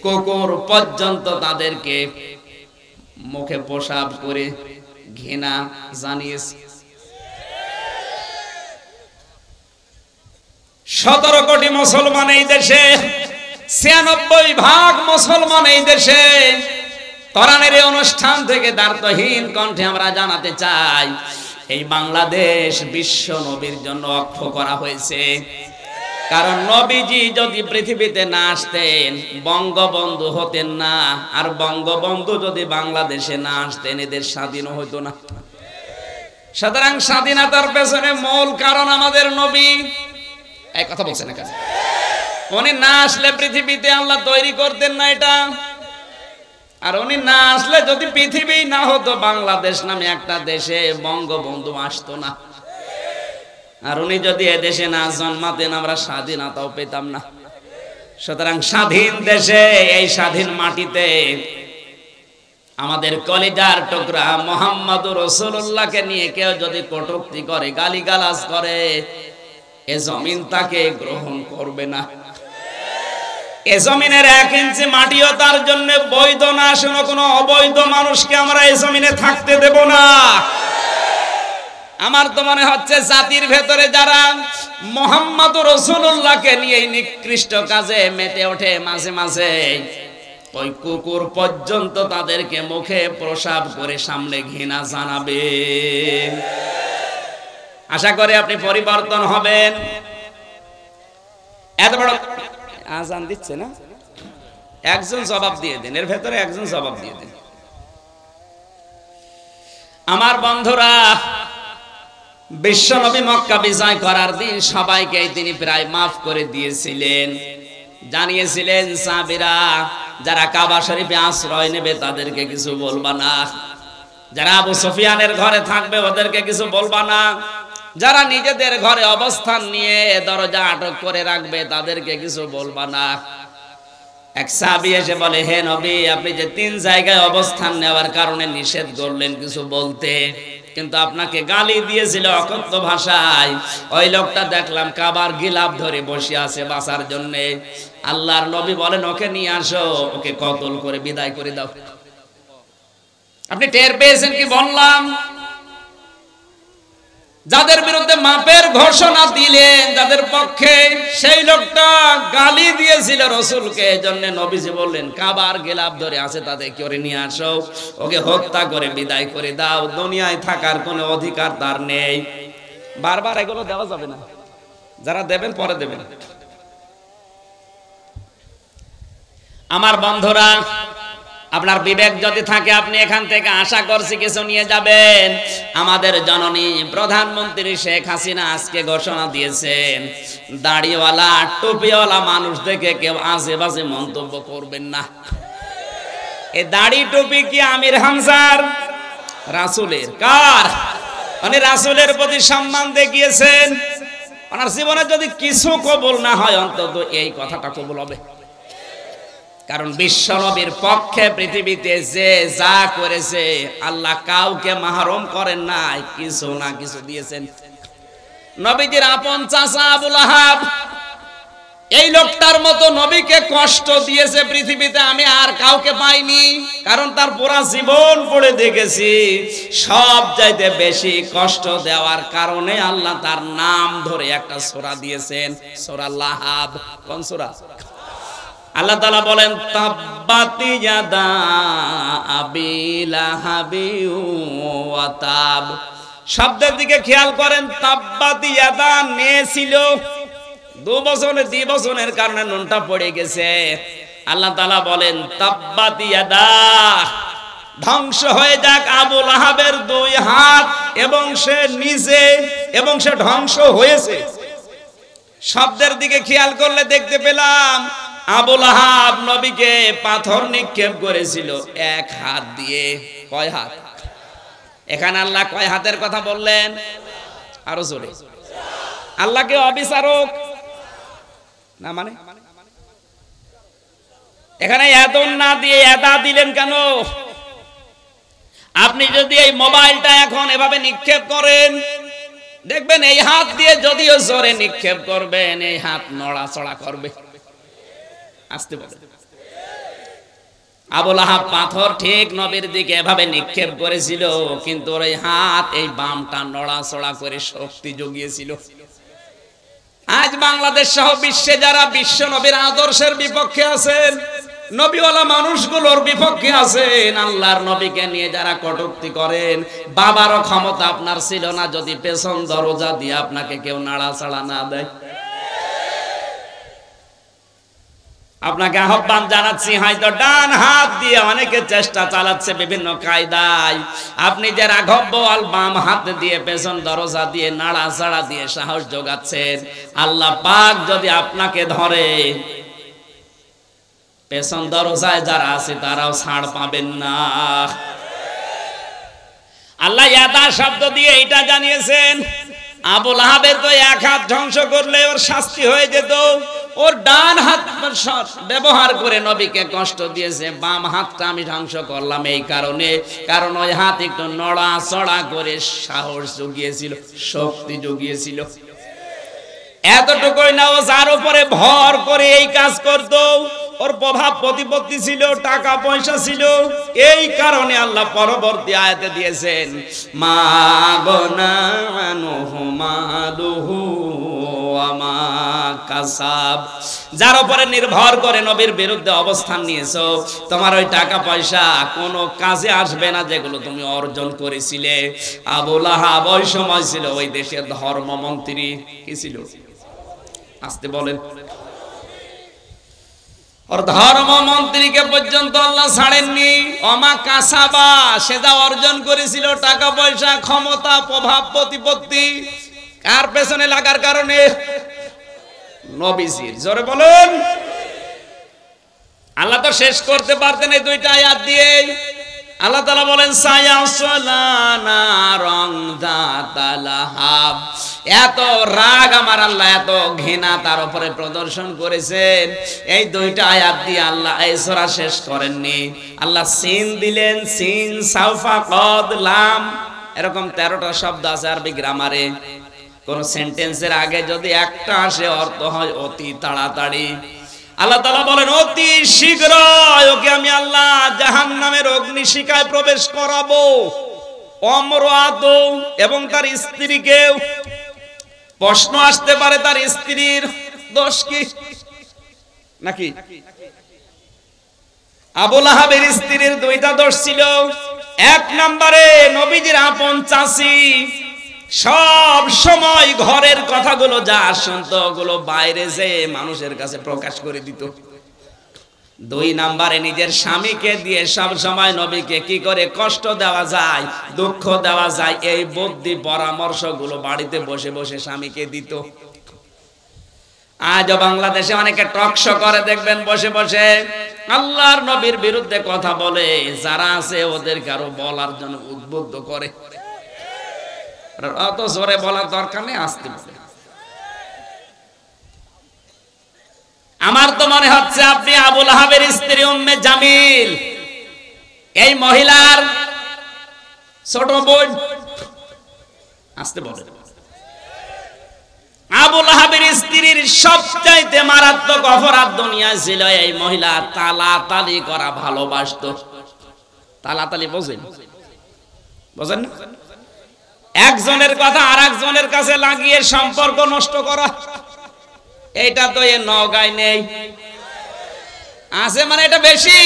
Speaker 1: কুকুর পর্যন্ত তাদেরকে মুখে প্রসাব করে ঘৃণা জানিয়েছে। 17 কোটি মুসলমান এই দেশে, 96% মুসলমান এই দেশে। কোরআনের এই অনুষ্ঠান থেকে দ্বার্থহীন কণ্ঠে আমরা জানাতে চাই, এই বাংলাদেশ বিশ্ব নবীর জন্য অক্ষ করা হয়েছে। কারণ নবীজি যদি পৃথিবীতে না আসতেন, বঙ্গবন্ধু হতেন না, আর বঙ্গবন্ধু যদি বাংলাদেশে না আসতেন, এদের স্বাধীন হতো না। সুতরাং স্বাধীনতার পেছনে মূল কারণ আমাদের নবী। এই কথা বলছেন না, উনি না আসলে পৃথিবীতে আল্লাহ তৈরি করতেন না এটা। আর উনি না আসলে যদি পৃথিবী না হতো, বাংলাদেশ নামে একটা দেশে বঙ্গবন্ধু আসতো না। আর উনি যদি এদেশে না জন্মাতেন, আমরা স্বাধীনতাও পেতাম না। সুতরাং স্বাধীন দেশে, এই স্বাধীন মাটিতে আমাদের কলিজার টুকরা মুহাম্মদুর রাসূলুল্লাহকে নিয়ে কেউ যদি কটূক্তি করে, গালিগালাজ করে, এ জমিন তাকে গ্রহণ করবে না। এ জমিনের 1 ইঞ্চি মাটিও তার জন্য বৈধ না। শোনো, কোনো অবৈধ মানুষকে আমরা এই জমিনে থাকতে দেব না। আমার তো মনে হচ্ছে জাতির ভেতরে যারা মুহাম্মদুর রাসূলুল্লাহকে নিয়ে নিকৃষ্ট কাজে মেতে ওঠে, মাঝে মাঝে ওই কুকুর পর্যন্ত তাদেরকে মুখে প্রসাব করে সামনে ঘৃণা জানাবে। আশা করি আপনি পরিবর্তন হবেন। এত বড় আজান দিচ্ছে না, একজন জবাব দিয়ে দেন, এর ভেতরে একজন জবাব দিয়ে দেন। আমার বন্ধুরা, বিশ্বনবী মক্কা বিজয় করার দিন সবাইকে তিনি প্রায় মাফ করে দিয়েছিলেন। জানিয়েছিলেন সাহাবীরা যারা কাবা শরীফে আশ্রয় নেবে তাদেরকে কিছু বলবা না, যারা আবু সুফিয়ানের ঘরে থাকবে ওদেরকে কিছু বলবা না, যারা নিজেদের ঘরে অবস্থান নিয়ে দরজা আটক করে রাখবে তাদেরকে কিছু বলবা না। এক সাহাবী এসে বলে, হে নবী, আপনি যে 3 জায়গায় অবস্থান নেওয়ার কারণে নিষেধ করলেন কিছু বলতে, কিন্তু আপনাকে গালি দিয়েছিল অকথ্য ভাষায়। ওই লোকটা দেখলাম কাবার গিলাফ ধরে বসে আছে বাঁচার জন্য। আল্লাহর নবী বলেন, ওকে নিয়ে আসো, ওকে কতল করে বিদায় করে দাও। আপনি টের পেয়েছেন কি বললাম? যাদের বিরুদ্ধে মাপের ঘোষণা দিলেন, যাদের পক্ষে, সেই লোকটা গালি দিয়েছিল রাসূলকে। এজন্য নবীজি বললেন, কাবার গিলাফ ধরে আছে, তাদের করে নিয়ে আসো, ওকে হত্যা করে বিদায় করে দাও। দুনিয়ায় থাকার কোনো অধিকার তার নেই। বারবার এগুলো দেওয়া যাবে না, যারা দেবেন পরে দেবেন। আমার বন্ধুরা, আপনার বিবেক যদি থাকে, আপনি এখান থেকে আশা করছি কিছু নিয়ে যাবেন। আমাদের জননী প্রধানমন্ত্রী শেখ হাসিনা আজকে ঘোষণা দিয়েছেন, দাড়িওয়ালা টুপিওয়ালা মানুষ দেখে কেউ আজে বাজে মন্তব্য করবেন না। এই দাড়ি টুপি কি আমির হামজার? রাসূলের। কার? উনি রাসূলের প্রতি সম্মান দেখিয়েছেন। ওনার জীবনে যদি কিছু কবুল না হয়, অন্তত এই কথাটা কবুল হবে। কারণ বিশ্বনবীর পক্ষে পৃথিবীতে যে যা করেছে, আল্লাহ কাউকে মাহরুম করেন নাই, কিছু না কিছু দিয়েছেন। নবীজির আপন চাচা আবু লাহাব, এই লোকটার মতো নবীকে কষ্ট দিয়েছে পৃথিবীতে আমি আর কাউকে পাইনি। কারণ তার পুরা জীবন পড়ে দেখেছি, সব চাইতে বেশি কষ্ট দেওয়ার কারণে আল্লাহ তার নাম ধরে একটা সূরা দিয়েছেন, সূরা লাহাব। কোন সূরা? আল্লাহ তাআলা বলেন, তাব্বাত ইয়াদা আবি লাহাবি ওয়া তাব। শব্দের দিকে খেয়াল করেন, তাব্বাত ইয়াদা নে ছিল, দুই বছরের কারণে নুনটা পড়ে গেছে। আল্লাহ তাআলা বলেন তাব্বাত ইয়াদা, ধ্বংস হয়ে যাক আবু লাহাবের দুই হাত, এবং সে নিজে, এবং সে ধ্বংস হয়েছে। শব্দের দিকে খেয়াল করলে দেখতে পেলাম আবু লাহাব নবীকে পাথর নিক্ষেপ করেছিল এক হাত দিয়ে। কয় হাত? এখানে আল্লাহ কয় হাতের কথা বললেন? আরো জোরে। আল্লাহকে অবিচারক না মানে? এখানে এদন না দিয়ে এদা দিলেন কেন? আপনি যদি এই মোবাইলটা এখন এভাবে নিক্ষেপ করেন, দেখবেন এই হাত দিয়ে যদিও জোরে নিক্ষেপ করবেন, এই হাত নড়াচড়া করবে। আসতে বলে আবু লাহাব পাথর ঠিক নবীর দিকে এভাবে নিক্ষেপ করেছিল, কিন্তু ওর এই হাত, এই বামটা নড়াচড়া করে শক্তি জুগিয়েছিল। আজ বাংলাদেশ সহ বিশ্বে যারা বিশ্ব নবীর আদর্শের বিপক্ষে আছেন, নবীওয়ালা মানুষগুলোর বিপক্ষে আছেন, আল্লাহর নবীকে নিয়ে যারা কটূক্তি করেন, বাবারও ক্ষমতা আপনার ছিল না যদি পেছন দরজা দিয়ে আপনাকে কেউ নাড়াচাড়া না দেয়। আপনাকে আহ্বান জানাচ্ছি, হয়তো ডান হাত দিয়ে অনেকে চেষ্টা চালাচ্ছে বিভিন্ন কায়দায়, আপনি যে রাঘব আল বাম হাত দিয়ে পেছন দরজা দিয়ে নাড়াচাড়া দিয়ে সাহস যোগাচ্ছেন, আল্লাহ পাক যদি আপনাকে ধরে, পেছন দরজায় যারা আছে তারাও ছাড় পাবেন না। আল্লাহ ইয়াদা শব্দ দিয়ে এটা জানিয়েছেন, আবু লাহাবের তো এক হাত ধ্বংস করলে ওর শাস্তি হয়ে যেত, ওর ডান হাত ব্যবহার করে নবীকে কষ্ট দিয়েছে, বাম হাতটা আমি ধ্বংস করলাম এই কারণে, কারণ ওই হাত একটু নড়াচড়া করে সাহস জুগিয়েছিল, শক্তি জুগিয়েছিল। এতটুকুই না, ও যার উপরে ভর করে এই কাজ করতো, ওর প্রভাব প্রতিপত্তি ছিল, টাকা পয়সা ছিল, এই কারণে আল্লাহ পরবর্তী আয়াতে দিয়েছেন মা গনানুহু মালুহু ওয়া মা কাসাব। যার উপরে নির্ভর করে নবীর বিরুদ্ধে অবস্থান নিয়েছো, তোমার ওই টাকা পয়সা কোনো কাজে আসবে না যেগুলো তুমি অর্জন করেছিলে। আবু লাহাব ওই সময় ছিল ওই দেশের ধর্মমন্ত্রী। কি ছিল? আসতে বলেন। ওর ধর্মমন্ত্রীকে পর্যন্ত আল্লাহ ছাড়েননি। অমা কাসাবা, সে যা অর্জন করেছিল, টাকা পয়সা, ক্ষমতা, প্রভাব প্রতিপত্তি, কার পেছনে লাগার কারণে? নবীজির। জোরে বলুন। আল্লাহ তো শেষ করতে পারতেন এই দুইটা আয়াত দিয়ে। আল্লাহ তাআলা বলেন সায়াসলানা রংদাতালাহাব। এত রাগ আমার আল্লাহ, এত ঘৃণা তার উপরে প্রদর্শন করেছেন, এই দুইটা আয়াত দিয়ে আল্লাহ এই সূরা শেষ করেননি। আল্লাহ সিন দিলেন, সিন সাউফা কদ লাম, এরকম 13টা শব্দ আছে আরবি গ্রামারে। কোন সেন্টেন্সের আগে যদি একটা আসে অর্থ হয় অতি তাড়াতাড়ি। আল্লাহ তাআলা বলেন অতি শীঘ্র ওকে আমি আল্লাহ জাহান্নামের অগ্নিশিখায় প্রবেশ করাবো, অমরাত এবং তার স্ত্রীকেও। প্রশ্ন আসতে পারে, তার স্ত্রীর দোষ কি নাকি? আবু লাহাবের স্ত্রীর দুইটা দোষ ছিল। এক নম্বরে নবীজির আপন চাচী সব সময় ঘরের কথাগুলো যা শুনতো ওগুলো বাইরে যে মানুষের কাছে প্রকাশ করে দিত। দুই নম্বরে নিজের স্বামীকে দিয়ে সব সময় নবীকে কি করে কষ্ট দেওয়া যায়, দুঃখ দেওয়া যায়, এই বুদ্ধি পরামর্শগুলো বাড়িতে বসে বসে স্বামীকে দিত। আজও বাংলাদেশে অনেকে টকশো করে দেখবেন, বসে বসে আল্লাহর নবীর বিরুদ্ধে কথা বলে, যারা আছে ওদেরকে আরো বলার জন্য উদ্বুদ্ধ করে। অত জোরে বলার দরকার নেই, আসতে বলে। আমার তো মনে হচ্ছে আপনি আবু লাহাবের স্ত্রী উম্মে জামিল, এই মহিলার ছোট বোন। আসতে বলে। আবু লাহাবের স্ত্রীর সবচাইতে মারাত্মক অপরাধ দুনিয়ায় ছিল এই মহিলা তালাতালি করা ভালোবাসতো। তালাতালি বোঝেন? বোঝেন না? একজনের কথা আর একজনের কাছে লাগিয়ে সম্পর্ক নষ্ট করা, এটা তো এ নওগাঁয় নেই, আছে মানে এটা বেশি।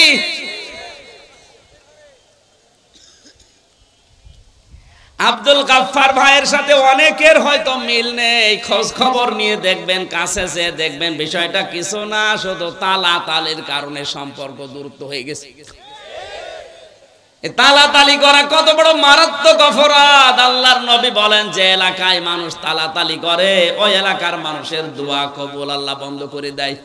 Speaker 1: আব্দুল গাফফার ভাইয়ের সাথে অনেকের হয়তো মিল নেই, খোঁজ খবর নিয়ে দেখবেন, কাছে যেয়ে দেখবেন বিষয়টা কিছু না, শুধু তালাতালির কারণে সম্পর্ক দূরত্ব হয়ে গেছে। তালাতালি করা কত বড় মারাত্মক অপরাধ। আল্লাহর নবী বলেন যে এলাকায় মানুষ তালাতালি করে ওই এলাকার মানুষের দোয়া কবুল আল্লাহ বন্ধ করে দেয়।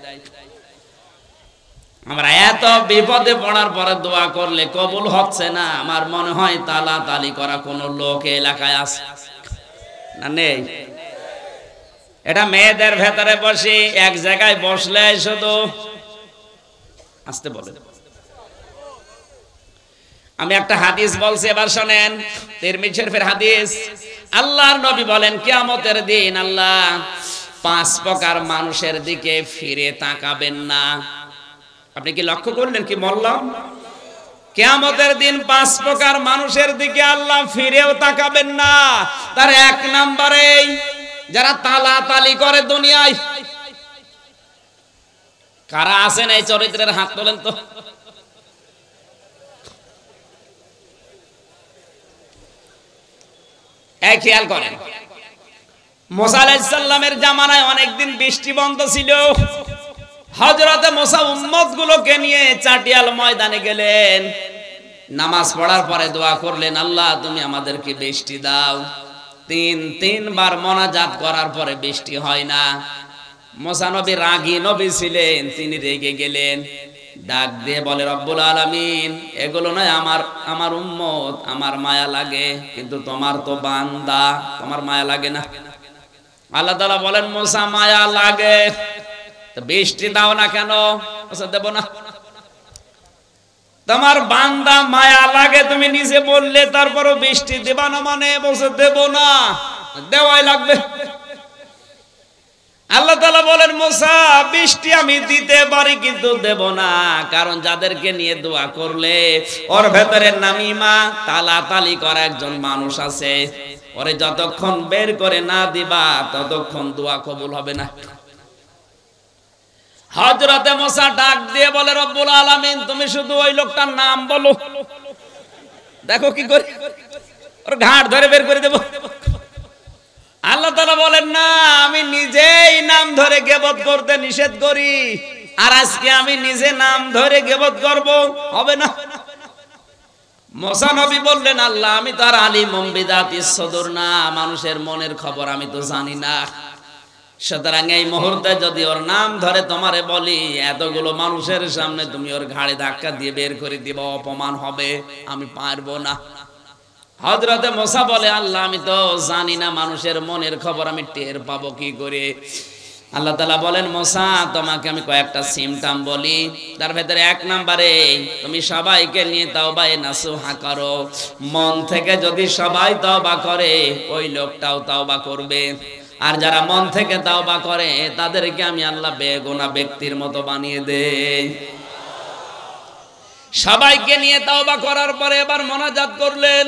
Speaker 1: আমরা এত বিপদে পড়ার পরে দোয়া করলে কবুল হচ্ছে না, আমার মনে হয় তালাতালি করা কোন লোক এলাকায় আছে না? নেই। এটা মেয়েদের ভেতরে বসে এক জায়গায় বসলে শুধু আসতে বলে। আমি একটা হাদিস বলছি, এবার শোনেন, তিরমিজি শরীফের হাদিস। আল্লাহর নবী বলেন কিয়ামতের দিন আল্লাহ 5 প্রকার মানুষের দিকে ফিরে তাকাবেন না। আপনি কি লক্ষ্য করলেন কি বললাম? কিয়ামতের দিন 5 প্রকার মানুষের দিকে আল্লাহ ফিরেও তাকাবেন না। তার 1 নম্বরে যারা তালাতালি করে দুনিয়ায়। কারা আছেন এই চরিত্রের হাত তোলেন তো। এই খেয়াল করেন, মুসা আলাইহিস সালামের জামানায় অনেকদিন বৃষ্টি বন্ধ ছিল। হযরতে মুসা উম্মতগুলোকে নিয়ে চাটিয়াল ময়দানে গেলেন। নামাজ পড়ার পরে দোয়া করলেন, আল্লাহ তুমি আমাদেরকে বৃষ্টি দাও। 3বার মোনাজাত করার পরে বৃষ্টি হয় না। মুসা নবী রাগী নবী ছিলেন, তিনি রেগে গেলেন। ডাক দিয়ে বলে, রব্বুল আলামিন, এগুলো নয় আমার উম্মত, আমার মায়া লাগে, কিন্তু তোমার তো বান্দা, তোমার মায়া লাগে না। আল্লাহ তাআলা বলেন, মুসা মায়া লাগে তো বৃষ্টি দাও না কেন? দেব না। তোমার বান্দা মায়া লাগে তুমি নিজে বললে, তারপরও বৃষ্টি দেবা না মানে? বলছে দেব না, দেওয়াই লাগবে। আল্লাহ তাআলা বলেন, মুসা বৃষ্টি আমি দিতে পারি কিন্তু দেব না, কারণ যাদেরকে নিয়ে দোয়া করলে ওর ভেতরে নামিমা তালাতালি করা একজন মানুষ আছে, ওরে যতক্ষণ বের করে না দিবা ততক্ষণ দোয়া কবুল হবে না। হযরতে মুসা ডাক দিয়ে বলে, রব্বুল আলামিন, তুমি শুধু ওই লোকটার নাম বলো, দেখো কি করে ওর ঘাট ধরে বের করে দেব। আল্লাহ তাআলা বলেন, না, আমি নিজেই নাম ধরে গীবত করতে নিষেধ করি, আর আজকে আমি নিজে নাম ধরে গীবত করব, হবে না। মুসা নবী বললেন, আল্লাহ আমি তো আর আলিমুম বিযাতিস সুদূর না, মানুষের মনের খবর আমি তো জানি না। সুতরাং এই মুহূর্তে যদি ওর নাম ধরে তোমারে বলি, এতগুলো মানুষের সামনে তুমি ওর ঘাড়ে ধাক্কা দিয়ে বের করে দিবা, অপমান হবে, আমি পারবো না। হযরতে মুসা বলে, আল্লাহ আমি তো জানি না মানুষের মনের খবর, আমি টের পাবো কি করে? আল্লাহ তাআলা বলেন, মুসা তোমাকে আমি কয়েকটা সিমটম বলি, তার ভেতরে 1 নম্বরে তুমি সবাইকে নিয়ে তাওবায়ে নাসুহা করো। মন থেকে যদি সবাই তওবা করে ওই লোকটাও তওবা করবে, আর যারা মন থেকে তওবা করে তাদেরকে আমি আল্লাহ বেগুনাহ ব্যক্তির মতো বানিয়ে দেই। সবাইকে নিয়ে তওবা করার পরে এবার মোনাজাত করলেন।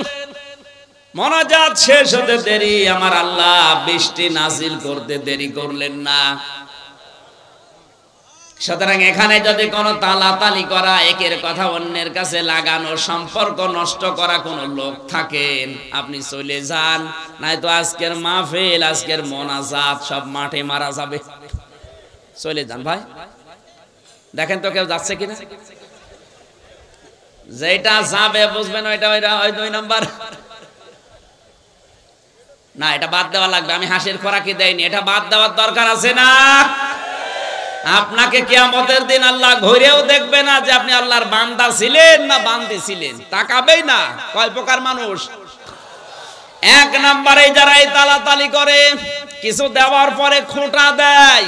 Speaker 1: মোনাজাত শেষ হতে দেরি, আমার আল্লাহ বৃষ্টি নাজিল করতে দেরি করলেন না। সুতরাং এখানে যদি কোনো তালাতালি করা, একের কথা অন্যের কাছে লাগানো, সম্পর্ক নষ্ট করা কোন লোক থাকেন, আপনি চলে যান, নয়তো আজকের মাহফিল, আজকের মোনাজাত সব মাঠে মারা যাবে। চলে যান ভাই, দেখেন তো কেউ যাচ্ছে কিনা। যেটা যাবে বুঝবেন ওইটা ওই 2 নাম্বার না, এটা বাদ দেওয়া লাগবে। আমি হাসির খোরাকি দেইনি, এটা বাদ দেওয়ার দরকার আছে না? আপনাকে কিয়ামতের দিন আল্লাহ ঘুরেও দেখবে না যে আপনি আল্লাহর বান্দা ছিলেন না বান্দি ছিলেন, তাকাবেই না। কয় প্রকার মানুষ? 1 নম্বরে যারা এই তালাতালি করে, কিছু দেওয়ার পরে খোঁটা দেয়।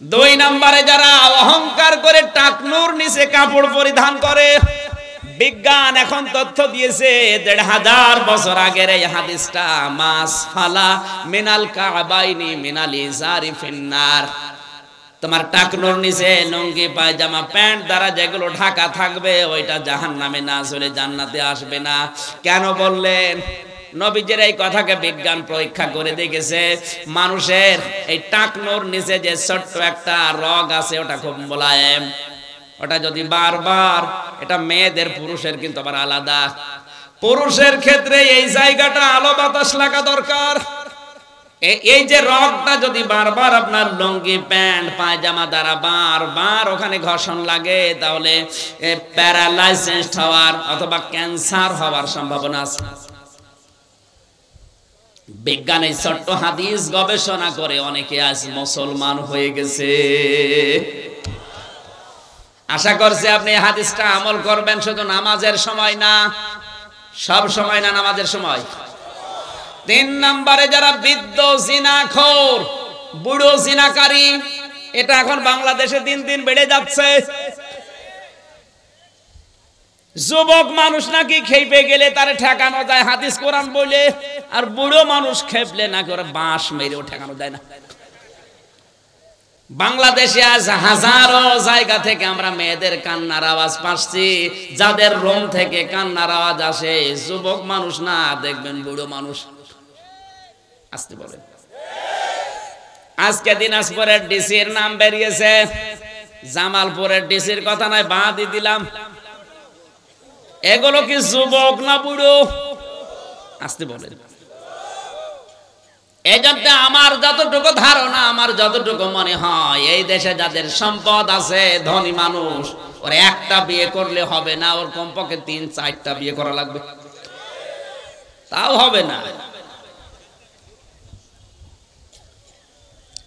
Speaker 1: 2 নম্বরে যারা অহংকার করে টাকনুর নিচে কাপড় পরিধান করে। বিজ্ঞান এখন তথ্য দিয়েছে 1500 বছর আগের এই হাদিসটা, মাস ফালা মিনাল কাবাইনি মিনাল ইজারি ফিন্নার। তোমার টাকনুর নিচে লুঙ্গি পায়জামা প্যান্ট দ্বারা যেগুলো ঢাকা থাকবে ওইটা জাহান্নামে না চলে জান্নাতে আসবে না। কেন বললেন? নবীজির এই কথাকে বিজ্ঞান পরীক্ষা করে দেখেছে, মানুষের এই টাকনুর নিচে যে ছোট্ট একটা রগ আছে ওটা খুব মোলায়েম, ওটা যদি বারবার, এটা মেয়েদের পুরুষের কিন্তু আবার আলাদা, পুরুষের ক্ষেত্রে এই জায়গাটা আলো বাতাস লাগা দরকার। এই যে রগটা যদি বারবার আপনার লুঙ্গি প্যান্ট পায়জামা দ্বারা বারবার ওখানে ঘর্ষণ লাগে, তাহলে প্যারালাইসিস হওয়ার অথবা ক্যান্সার হওয়ার সম্ভাবনা আছে। বিজ্ঞান এই ছোট্ট হাদিস গবেষণা করে অনেকে আজ মুসলমান হয়ে গেছে। আশা করছি আপনি এই হাদিসটা আমল করবেন, শুধু নামাজের সময় না, সব সময় না, নামাজের সময়। 3 নম্বরে যারা বৃদ্ধ জিনাখোর, বুড়ো জিনাকারী, এটা এখন বাংলাদেশে দিন দিন বেড়ে যাচ্ছে। যুবক মানুষ নাকি খেপে গেলে তারে ঠেকানো যায় হাদিস কোরআন বলে, আর বুড়ো মানুষ খেপলে না করে বাঁশ মেরেও ঠেকানো যায় না। বাংলাদেশে আজ হাজারো জায়গা থেকে আমরা মেয়েদের কান্নার আওয়াজ পাচ্ছি, যাদের রুম থেকে কান্নার আওয়াজ আসে যুবক মানুষ না, দেখবেন বুড়ো মানুষ। আসতে বলেন। আজকে দিনাজপুরের ডিসির নাম বেরিয়েছে, জামালপুরের ডিসির কথা নয়, বাদই দিলাম। এগুলো কি যুবক না বুড়ো? আসতে বলেন। এই জন্য আমার যতটুকু ধারণা, আমার যতটুকু মনে হয়, এই দেশে যাদের সম্পদ আছে, ধনী মানুষ, ওর একটা বিয়ে করলে হবে না, ওর কমপক্ষে 3-4টা বিয়ে করা লাগবে, তাও হবে না।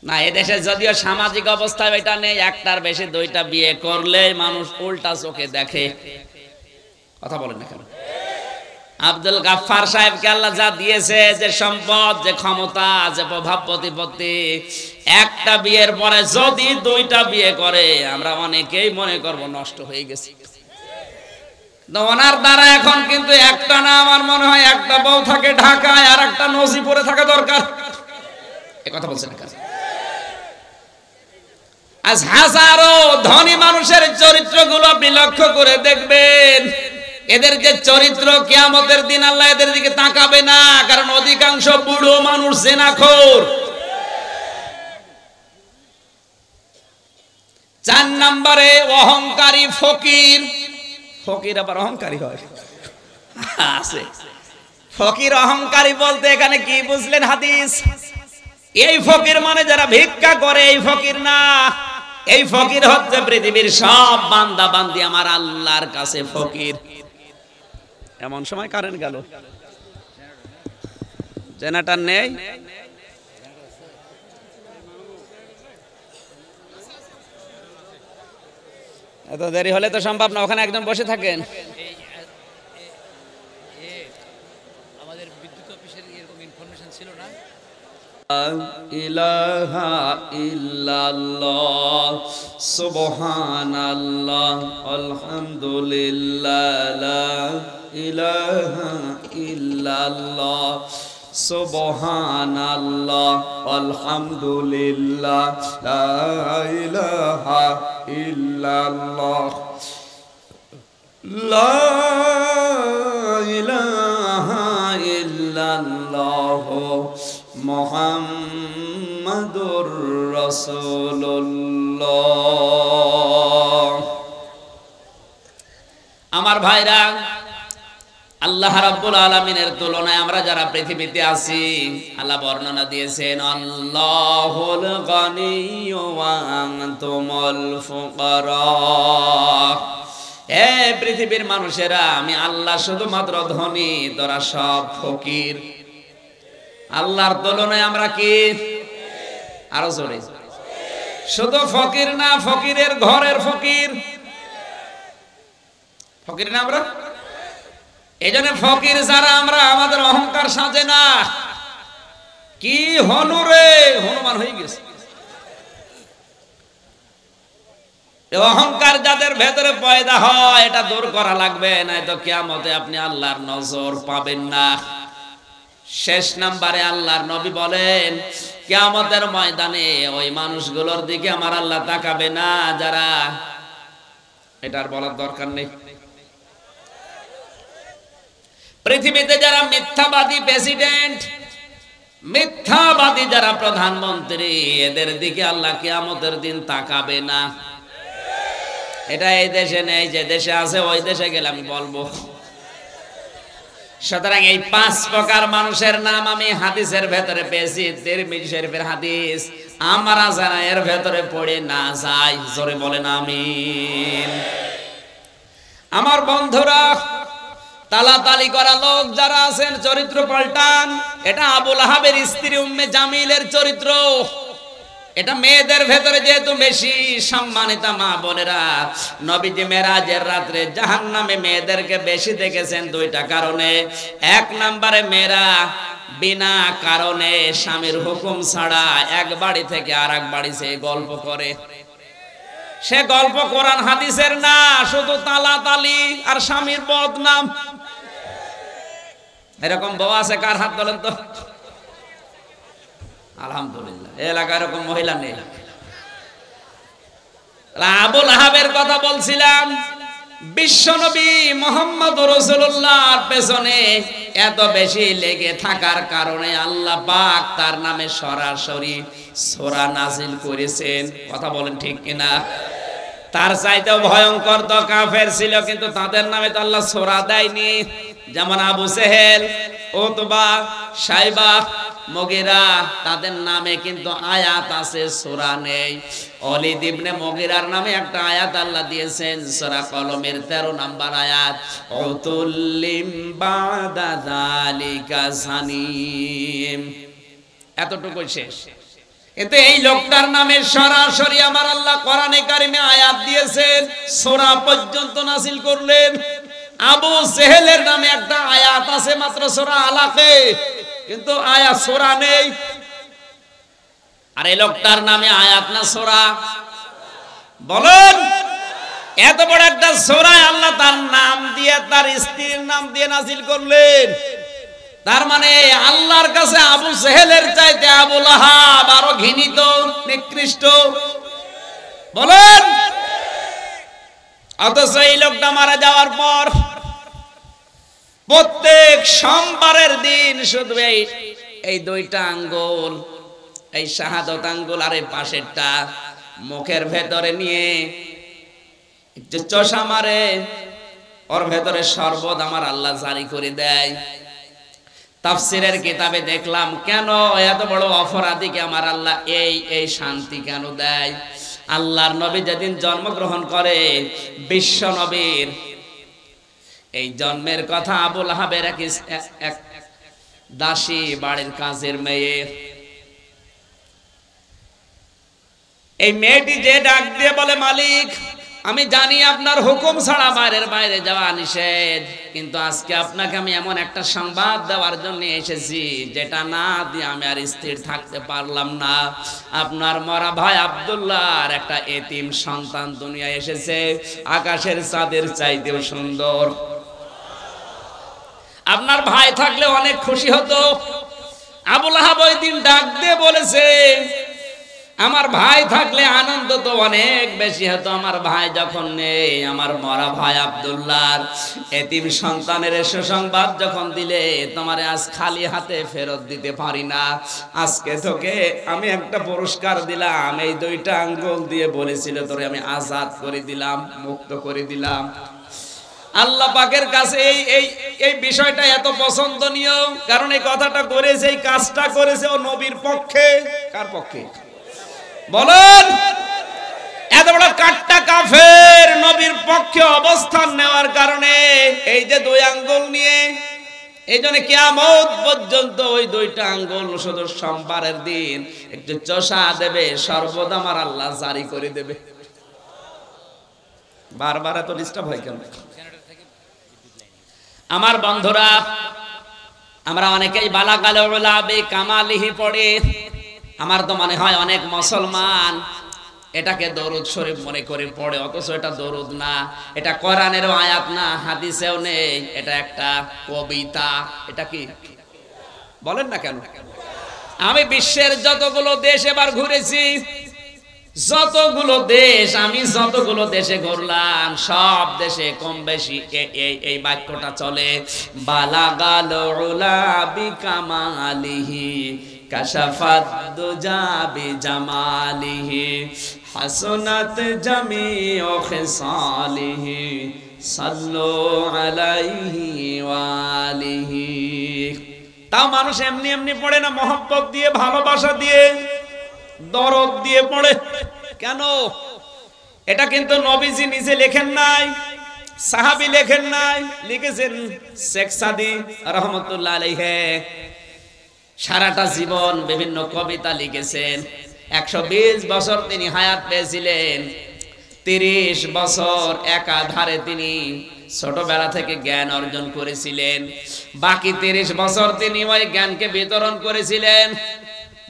Speaker 1: না, এদেশে যদিও সামাজিক অবস্থায় এটা নেই, একটার বেশি 2টা বিয়ে করলে মানুষ উল্টা চোখে দেখে। কথা বলেন না কেন? আব্দুল গাফফার সাহেবকে আল্লাহ যা দিয়েছে, যে সম্পদ, যে ক্ষমতা, যে প্রভাব প্রতিপত্তি, একটা বিয়ের পরে যদি 2টা বিয়ে করে, আমরা অনেকেই মনে করব নষ্ট হয়ে গেছে। ওনার দ্বারা এখন কিন্তু একটা না, আমার মনে হয় একটা বউ থাকে ঢাকায় আর একটা নজিপুরে থাকা দরকার। এ কথা বলছেন না কেন? আজ হাজারো ধনী মানুষের চরিত্রগুলো আপনি লক্ষ্য করে দেখবেন, এদের যে চরিত্র, কিয়ামতের দিন আল্লাহ এদের দিকে তাকাবে না, কারণ অধিকাংশ বুড়ো মানুষ জিনাখোর। 4 নম্বরে অহংকারী ফকির। ফকির আবার অহংকারী হয়? আছে। ফকির অহংকারী বলতে এখানে কি বুঝলেন হাদিস? এই ফকির মানে যারা ভিক্ষা করে, এই ফকির না। এই ফকির হচ্ছে পৃথিবীর সব বান্দা বান্দি আমার আল্লাহর কাছে ফকির। এমন সময় কারেন্ট গেল, জেনারেটর নেই। এত দেরি হলে তো সম্ভব না, ওখানে একদম বসে থাকেন। আমাদের বিদ্যুৎ অফিসের এরকম ইনফরমেশন ছিল না। ইলাহা ইল্লাল্লাহ সুবহানাল্লাহ আলহামদুলিল্লাহ লা ইলাহা ইল্লাল্লাহ সুবহানাল্লাহ আলহামদুলিল্লাহ লা ইলাহা ইল্লাল্লাহ লা ইলাহা ইল্লাল্লাহ মুহাম্মাদুর রাসূলুল্লাহ। আমার ভাইরা, আল্লাহ রাব্বুল আলামিনের তুলনায় আমরা যারা পৃথিবীতে আছি, আল্লাহ বর্ণনা দিয়েছেন আল্লাহুল গনিয়্যু ওয়া আনতুমুল ফুকারা। হে পৃথিবীর মানুষেরা, আমি আল্লাহ শুধুমাত্র ধনী, তোরা সব ফকির। আল্লাহর তুলনায় আমরা কি? আরো জোরে। শুধু ফকির না, ফকিরের ঘরের ফকির। ফকির না আমরা? এই জন্য ফকির যারা আমরা, আমাদের অহংকার সাজে না। কি হনুরে, হনুমান হয়ে গেছে। অহংকার যাদের ভেতরে পয়দা হয়, এটা দূর করা লাগবে, নয়তো কিয়ামতে আপনি আল্লাহর নজর পাবেন না। শেষ নম্বরে আল্লাহর নবী বলেন, কিয়ামতের ময়দানে ওই মানুষগুলোর দিকে আমার আল্লাহ তাকাবে না যারা, এটার বলার দরকার নেই, পৃথিবীতে যারা মিথ্যাবাদী প্রেসিডেন্ট, মিথ্যাবাদী যারা প্রধানমন্ত্রী, এদের দিকে আল্লাহ কিয়ামতের দিন তাকাবে না। এটা এই দেশে নেই, যে দেশে আছে ওই দেশে গেলে আমি বলবো। সুতরাং এই 5 প্রকার মানুষের নাম আমি হাদিসের ভেতরে পেয়েছি, তিরমিজি শরীফের হাদিস। আমরা যারা এর ভেতরে পড়ে না যাই, জোরে বলেন আমিন। আমার বন্ধুরা, তালাতালি করা লোক যারা আছেন, চরিত্র পাল্টান। এটা আবু লাহাবের স্ত্রী উম্মে জামিলের চরিত্র। এটা মেয়েদের ভেতরে যেহেতু বেশি সম্মানিতা মা বোনেরা, নবীজি মেরাজের রাত্রে জাহান্নামে মেয়েদেরকে বেশি দেখেছেন 2টা কারণে। 1 নম্বরে মেয়েরা বিনা কারণে স্বামীর হুকুম ছাড়া এক বাড়ি থেকে আরেক বাড়ি সে গল্প করে। সে গল্প কোরআন হাদিসের না, শুধু তালাতালি আর স্বামীর বদনাম। এরকম বউ আছে কার হাত তোলেন তো? আলহামদুলিল্লাহ, এলাকায় এরকম মহিলা নেই। আবু লাহাবের কথা বলছিলাম। বিশ্বনবী মুহাম্মদ রাসূলুল্লাহর পেছনে এত বেশি লেগে থাকার কারণে আল্লাহ পাক তার নামে সরাসরি সূরা নাজিল করেছেন। কথা বলেন ঠিক কিনা? তার চাইতেও ভয়ঙ্কর তো কাফের ছিল, কিন্তু তাদের নামে তো আল্লাহ সূরা দেয়নি। যেমন আবু জেহেল, উতবা, শাইবা, মুগীরা, তাদের নামে কিন্তু আয়াত আছে, সূরা নেই। ওয়ালিদ ইবনে মুগীরার নামে একটা আয়াত আল্লাহ দিয়েছেন, সূরা কলমের 13 নম্বর আয়াত, উতুল্লিম বাদা যালিকা সানিম। এতটুকু শেষ। কিন্তু এই লোকটার নামে সরাসরি আমার আল্লাহ কোরআনে কারিমে আয়াত দিয়েছেন, সূরা পর্যন্ত নাযিল করলেন। আবু জেহেলের নামে একটা আয়াত আছে মাত্র সূরা আলাকে, কিন্তু আয়াত সূরা নেই। আর এই লোকটার নামে আয়াত না সূরা? বলেন, এত বড় একটা সূরা আল্লাহ তার নাম দিয়ে, তার স্ত্রীর নাম দিয়ে নাযিল করলেন। তার মানে আল্লাহর কাছে আবু জেহেলের চাইতে আবু লাহাব আরো ঘৃণিত, নিকৃষ্ট। বলেন, অথচ এই লোকটা মারা যাওয়ার পর প্রত্যেক সোমবারের দিন শুধু এই 2টা আঙ্গুল, এই শাহাদত আঙ্গুল আর এই পাশেরটা মুখের ভেতরে নিয়ে একটু চোষা মারে, ওর ভেতরে শরবত আমার আল্লাহ জারি করে দেয়। তাফসীরের কিতাবে দেখলাম, কেন এত বড় অপরাধীকে আমার আল্লাহ এই শান্তি কেন দেয়? আল্লাহর নবী যেদিন জন্মগ্রহণ করে, বিশ্ব নবীর এই জন্মের কথা আবু লাহাবের এক দাসী, বাড়ির কাজের মেয়ে, এই মেয়েটি যে ডাক দিয়ে বলে, মালিক আমি জানি আপনার হুকুম ছাড়া বাইরে যাওয়া নিষেধ, কিন্তু আজকে আপনাকে আমি এমন একটা সংবাদ দেওয়ার জন্য এসেছি যেটা না দিয়ে আমি আর স্থির থাকতে পারলাম না। আপনার মরা ভাই আব্দুল্লাহর একটা এতিম সন্তান দুনিয়ায় এসেছে, আকাশের চাঁদের চাইতেও সুন্দর। আপনার ভাই থাকলে অনেক খুশি হতো। আবু লাহাব ওই দিন ডাক দিয়ে বলেছে, আমার ভাই থাকলে আনন্দ তো অনেক বেশি হতো। আমার ভাই যখন নেই, আমার মরা ভাই আব্দুল্লাহর এতিম সন্তানের সুসংবাদ যখন দিলে, তোমার আজ খালি হাতে ফেরত দিতে পারি না। আজকে তোকে আমি একটা পুরস্কার দিলাম, এই 2টা আঙ্গুল দিয়ে বলেছিল তোরে আমি আজাদ করে দিলাম, মুক্ত করে দিলাম। আল্লাহ পাকের কাছে এই বিষয়টা এত পছন্দনীয়, কারণ এই কথাটা করেছে, এই কাজটা করেছে ও নবীর পক্ষে। কার পক্ষে? বলেন, এত বড় কাট্টা কাফের নবীর পক্ষে অবস্থান নেওয়ার কারণে এই যে 2 আঙ্গুল নিয়ে, এই জন্য কিয়ামত পর্যন্ত ওই 2টা আঙ্গুল শুধু সোমবারের দিন একটু চষা দেবে, সর্বদা আমার আল্লাহ জারি করে দেবে। বারবার এত ডিস্টার্ব হয় কেন? আমার বন্ধুরা, আমরা অনেকেই বালাগাল উলাবি কামালিহি পড়ে। আমার তো মনে হয় অনেক মুসলমান এটাকে দরুদ শরীফ মনে করে পড়ে, অথচ এটা দরুদ না, এটা কোরআনেরও আয়াত না, হাদিসেও নেই, এটা একটা কবিতা। এটা কি বলেন না কেন? আমি বিশ্বের যতগুলো দেশ এবার ঘুরেছি, আমি যতগুলো দেশে ঘুরলাম, সব দেশে কম বেশি এই বাক্যটা চলে, বালাগাল উলাবি কামালিহি কাশাফাত দুজা বিজামালিহি হাসনাত জামিউ খিসালিহি সাল্লু আলাইহি ওয়া আলিহি। তাও মানুষ এমনি এমনি পড়ে না, মহব্বত দিয়ে, ভালোবাসা দিয়ে, দরদ দিয়ে পড়ে। কেন? এটা কিন্তু নবীজি নিজে লেখেন নাই, সাহাবী লেখেন নাই, লিখেছেন শেখ সাদী রাহমাতুল্লাহ আলাইহি। সারাটা জীবন বিভিন্ন কবিতা লিখেছেন। 120 বছর তিনি হায়াত পেয়েছিলেন। 30 বছর একাধারে তিনি ছোটবেলা থেকে জ্ঞান অর্জন করেছিলেন। বাকি 30 বছর তিনি ওই জ্ঞানকে বিতরণ করেছিলেন।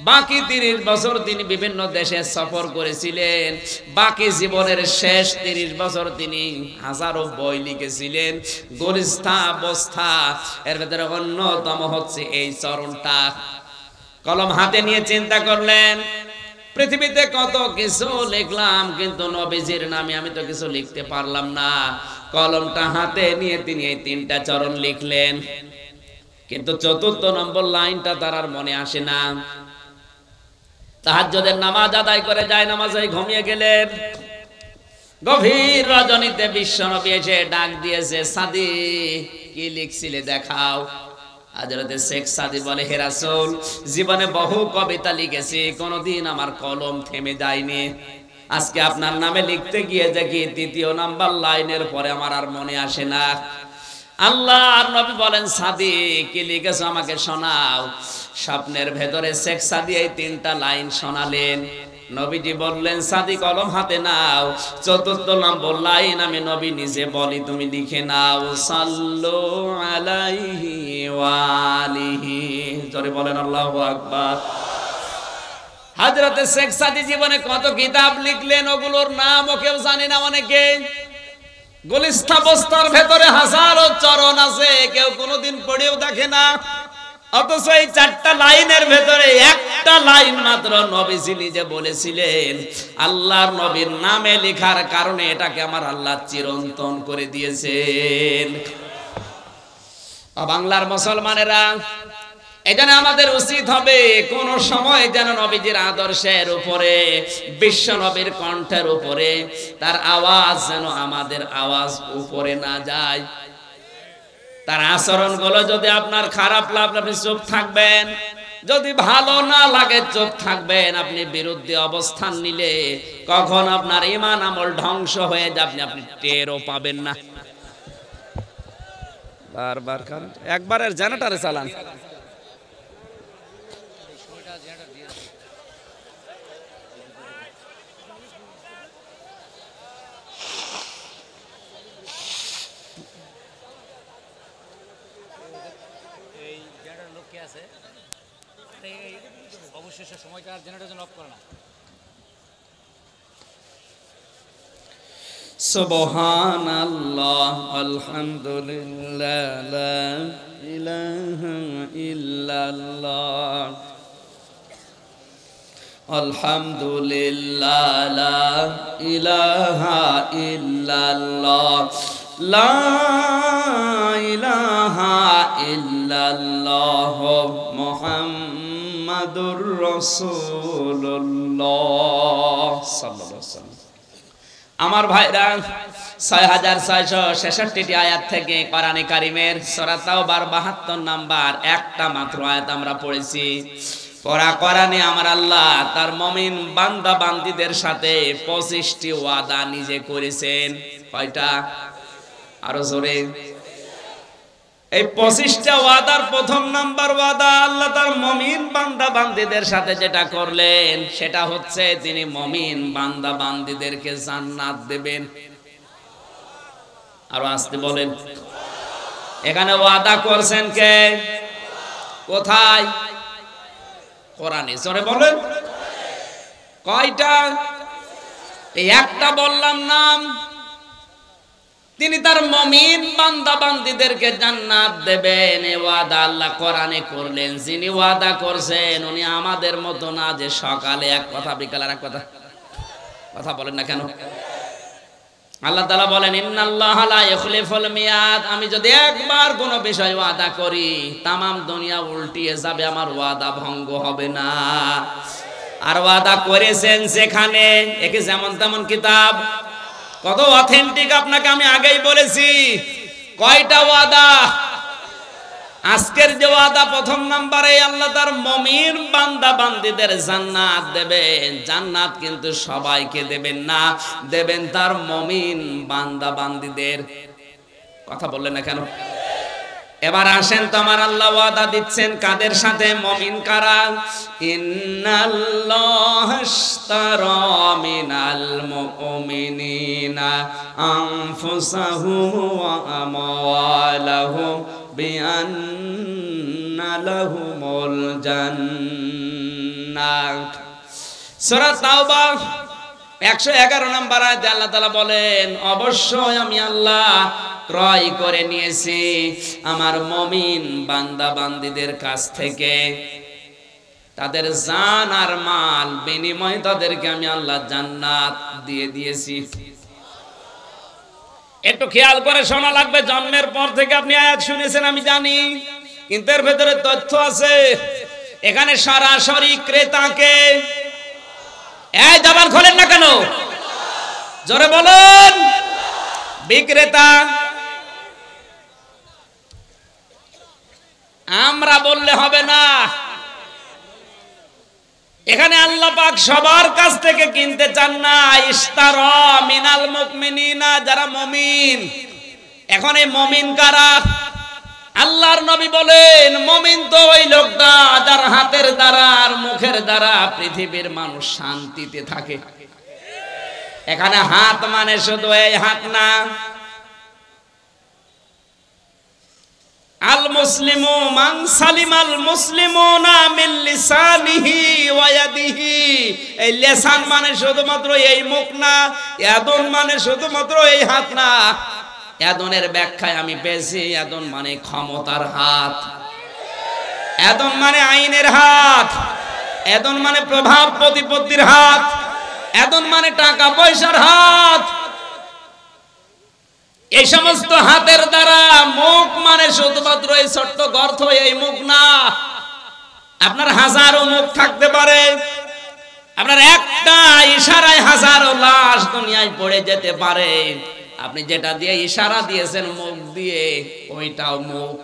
Speaker 1: বাকি 30 বছর তিনি বিভিন্ন দেশে সফর করেছিলেন। বাকি জীবনের শেষ 30 বছর তিনি হাজারো বই লিখেছিলেন। গরিষ্ঠা অবস্থা এর ভেতরে অন্যতম হচ্ছে এই চরণটা। কলম হাতে নিয়ে চিন্তা করলেন, পৃথিবীতে কত কিছু লিখলাম, কিন্তু নবীজির নামে আমি তো কিছু লিখতে পারলাম না। কলমটা হাতে নিয়ে তিনি এই 3টা চরণ লিখলেন, কিন্তু 4র্থ নম্বর লাইনটা তার আর মনে আসে না। তাহাজ্জুদের নামাজ আদায় করে যায় নামাজে ঘুমিয়ে গেলেন। গভীর রজনীতে বিশ্বনবী এসে ডাক দিয়েছে, সাদী কি লিখছিলে দেখাও। হযরত শেখ সাদী বলে, হে রাসূল, জীবনে বহু কবিতা লিখেছি, কোনোদিন আমার কলম থেমে যায়নি। আজকে আপনার নামে লিখতে গিয়ে দেখি 3য় নাম্বার লাইনের পরে আমার আর মনে আসে না। আল্লাহর নবী বলেন, সাদী কি লিখেছো আমাকে শোনাও। স্বপ্নের ভেতরে শেখ সাদী এই 3টা লাইন শোনালেন। নবীজি বললেন, সাদী কলম হাতে নাও, 4র্থ নম্বর লাইন আমি নবী নিজে বলি, তুমি লিখে নাও, সাল্লু আলাইহি ওয়া আলিহি। জোরে বলেন আল্লাহু আকবার। হযরত শেখ সাদী জীবনে কত কিতাব লিখলেন, ওগুলোর নামও কেউ জানে না অনেকে। গুলিস্তা বস্তার ভেতরে হাজারো চরণ আছে, কেউ কোনোদিন পড়েও দেখে না। অথচ এই 4টা লাইনের ভেতরে একটা লাইন মাত্র নবীজি নিজে বলেছিলেন। আল্লাহর নবীর নামে লেখার কারণে এটাকে আমার আল্লাহ চিরন্তন করে দিয়েছেন। বাংলার মুসলমানেরা, এজন্য আমাদের উচিত হবে কোন সময় যেন নবীজির আদর্শের উপরে, বিশ্ব নবীর কণ্ঠের উপরে তার আওয়াজ যেন আমাদের আওয়াজ উপরে না যায়। তার আচরণগুলো যদি আপনার খারাপ লাগে আপনি চুপ থাকবেন, যদি ভালো না লাগে চুপ থাকবেন। আপনি বিরুদ্ধে অবস্থান নিলে কখন আপনার ঈমান আমল ধ্বংস হয়ে যাবে আপনি টেরও পাবেন না। বারবার কারণ একবারের জেনারেটরে চালান। অবশেষে সময়টা জেনারেটর অফ করে না। সুবহানাল্লাহ আলহামদুলিল্লাহ লা ইলাহা ইল্লাল্লাহ আলহামদুলিল্লাহ লা ইলাহা ইল্লাল্লাহ লা ইলাহা ইল্লাল্লাহ মুহাম্মাদুর রাসূলুল্লাহ সাল্লাল্লাহু আলাইহি ওয়াসাল্লাম। আমার ভাইরা, 6666টি আয়াত থেকে কোরআনে কারীমের সূরা তাওবার 72 নাম্বার একটা মাত্র আয়াত আমরা পড়েছি। পড়া কোরআনে আমার আল্লাহ তার মুমিন বান্দা বান্দীদের সাথে 25টি ওয়াদা নিজে করেছেন। কয়টা? আরো জোরে। এই 25টা ওয়াদার প্রথম নাম্বার ওয়াদা আল্লাহ তার মুমিন বান্দা বান্দীদের সাথে যেটা করলেন সেটা হচ্ছে তিনি মুমিন বান্দা বান্দীদেরকে জান্নাত দেবেন। আর আসতে বলেন, এখানে ওয়াদা করছেন কে? কোথায়? কোরআনে। জোরে বলেন কয়টা? এই একটা বললাম নাম। তিনি তার মুমিন বান্দা বান্দীদেরকে জান্নাত দেবেন, এই ওয়াদা আল্লাহ কোরআনে করলেন। যিনি ওয়াদা করছেন উনি আমাদের মতো না যে সকালে এক কথা বিকালে আর এক কথা। কথা বলেন না কেন? আল্লাহ তাআলা বলেন, ইন্নাল্লাহা লা ইখলিফুল মিয়াদ। আমি যদি একবার কোনো বিষয় ওয়াদা করি তামাম দুনিয়া উল্টিয়ে যাবে, আমার ওয়াদা ভঙ্গ হবে না। আর ওয়াদা করেছেন যেখানে, একে যেমন তেমন কিতাব কত অথেন্টিক আপনাকে আমি আগেই বলেছি। কয়টা ওয়াদা? আজকের যে ওয়াদা প্রথম নম্বরে আল্লাহ তার মুমিন বান্দা বান্দীদের জান্নাত দেবেন। জান্নাত কিন্তু সবাইকে দেবেন না, দেবেন তার মুমিন বান্দা বান্দীদের। কথা বললেন না কেন? এবার আসেন তো, আমার আল্লাহ ওয়াদা দিচ্ছেন কাদের সাথে? মুমিন কারা? ইন্নাল্লাহা আশতারা মিনাল মুমিনিনা আনফুসাহুম ওয়া আমওয়ালাহুম বিআন্না লাহুমুল জান্নাহ। সূরা তাওবা 111 নম্বর আয়াতে আল্লাহ তাআলা বলেন, অবশ্যই আমি আল্লাহ ক্রয় করে নিয়েছি আমার মুমিন বান্দা বান্দীদের কাছ থেকে তাদের জান আর মাল বিনিময়ে তাদেরকে আমি আল্লাহ জান্নাত দিয়ে দিয়েছি। একটু খেয়াল করে শোনা লাগবে। জন্মের পর থেকে আপনি আয়াত শুনেছেন আমি জানি, কিন্তু এর ভেতরে তথ্য আছে। এখানে সরাসরি ক্রেতাকে, এই জবান খোলেন না কেন? জোরে বলুন। বিক্রেতা আমরা বললে হবে না, এখানে আল্লাহ পাক সবার কাছ থেকে কিনতে চান না। ইশতারা মিনাল মুমিনিনা, যারা মুমিন। এখন এই মুমিন কারা? আল্লাহর নবী বলেন মুমিন তো ওই লোকটা যার হাতের দ্বারা আর মুখের দ্বারা পৃথিবীর মানুষ শান্তিতে থাকে। এখানে হাত মানে শুধু এই হাত না, আল মুসলিমু মান সালিমাল মুসলিমুনা মিন লিসানিহি ওয়া ইয়াদিহি। এই লিসান মানে শুধুমাত্র এই মুখ না, ইয়াদুন মানে শুধুমাত্র এই হাত না। ইয়াদুনের ব্যাখ্যায় আমি পেয়েছি, ইয়াদুন মানে ক্ষমতার হাত, ইয়াদুন মানে আইনের হাত, ইয়াদুন মানে প্রভাব প্রতিপত্তির হাত, ইয়াদুন মানে টাকা পয়সার হাত। এই সমস্ত হাতের দ্বারা মুখ মানে শুধুমাত্র এই ছোট্ট গর্ত, এই মুখ না। আপনার হাজারো মুখ থাকতে পারে, আপনার একটা ইশারায় হাজারো লাশ দুনিয়ায় পড়ে যেতে পারে। আপনি যেটা দিয়ে ইশারা দিয়েছেন মুখ দিয়ে, ওইটাও মুখ।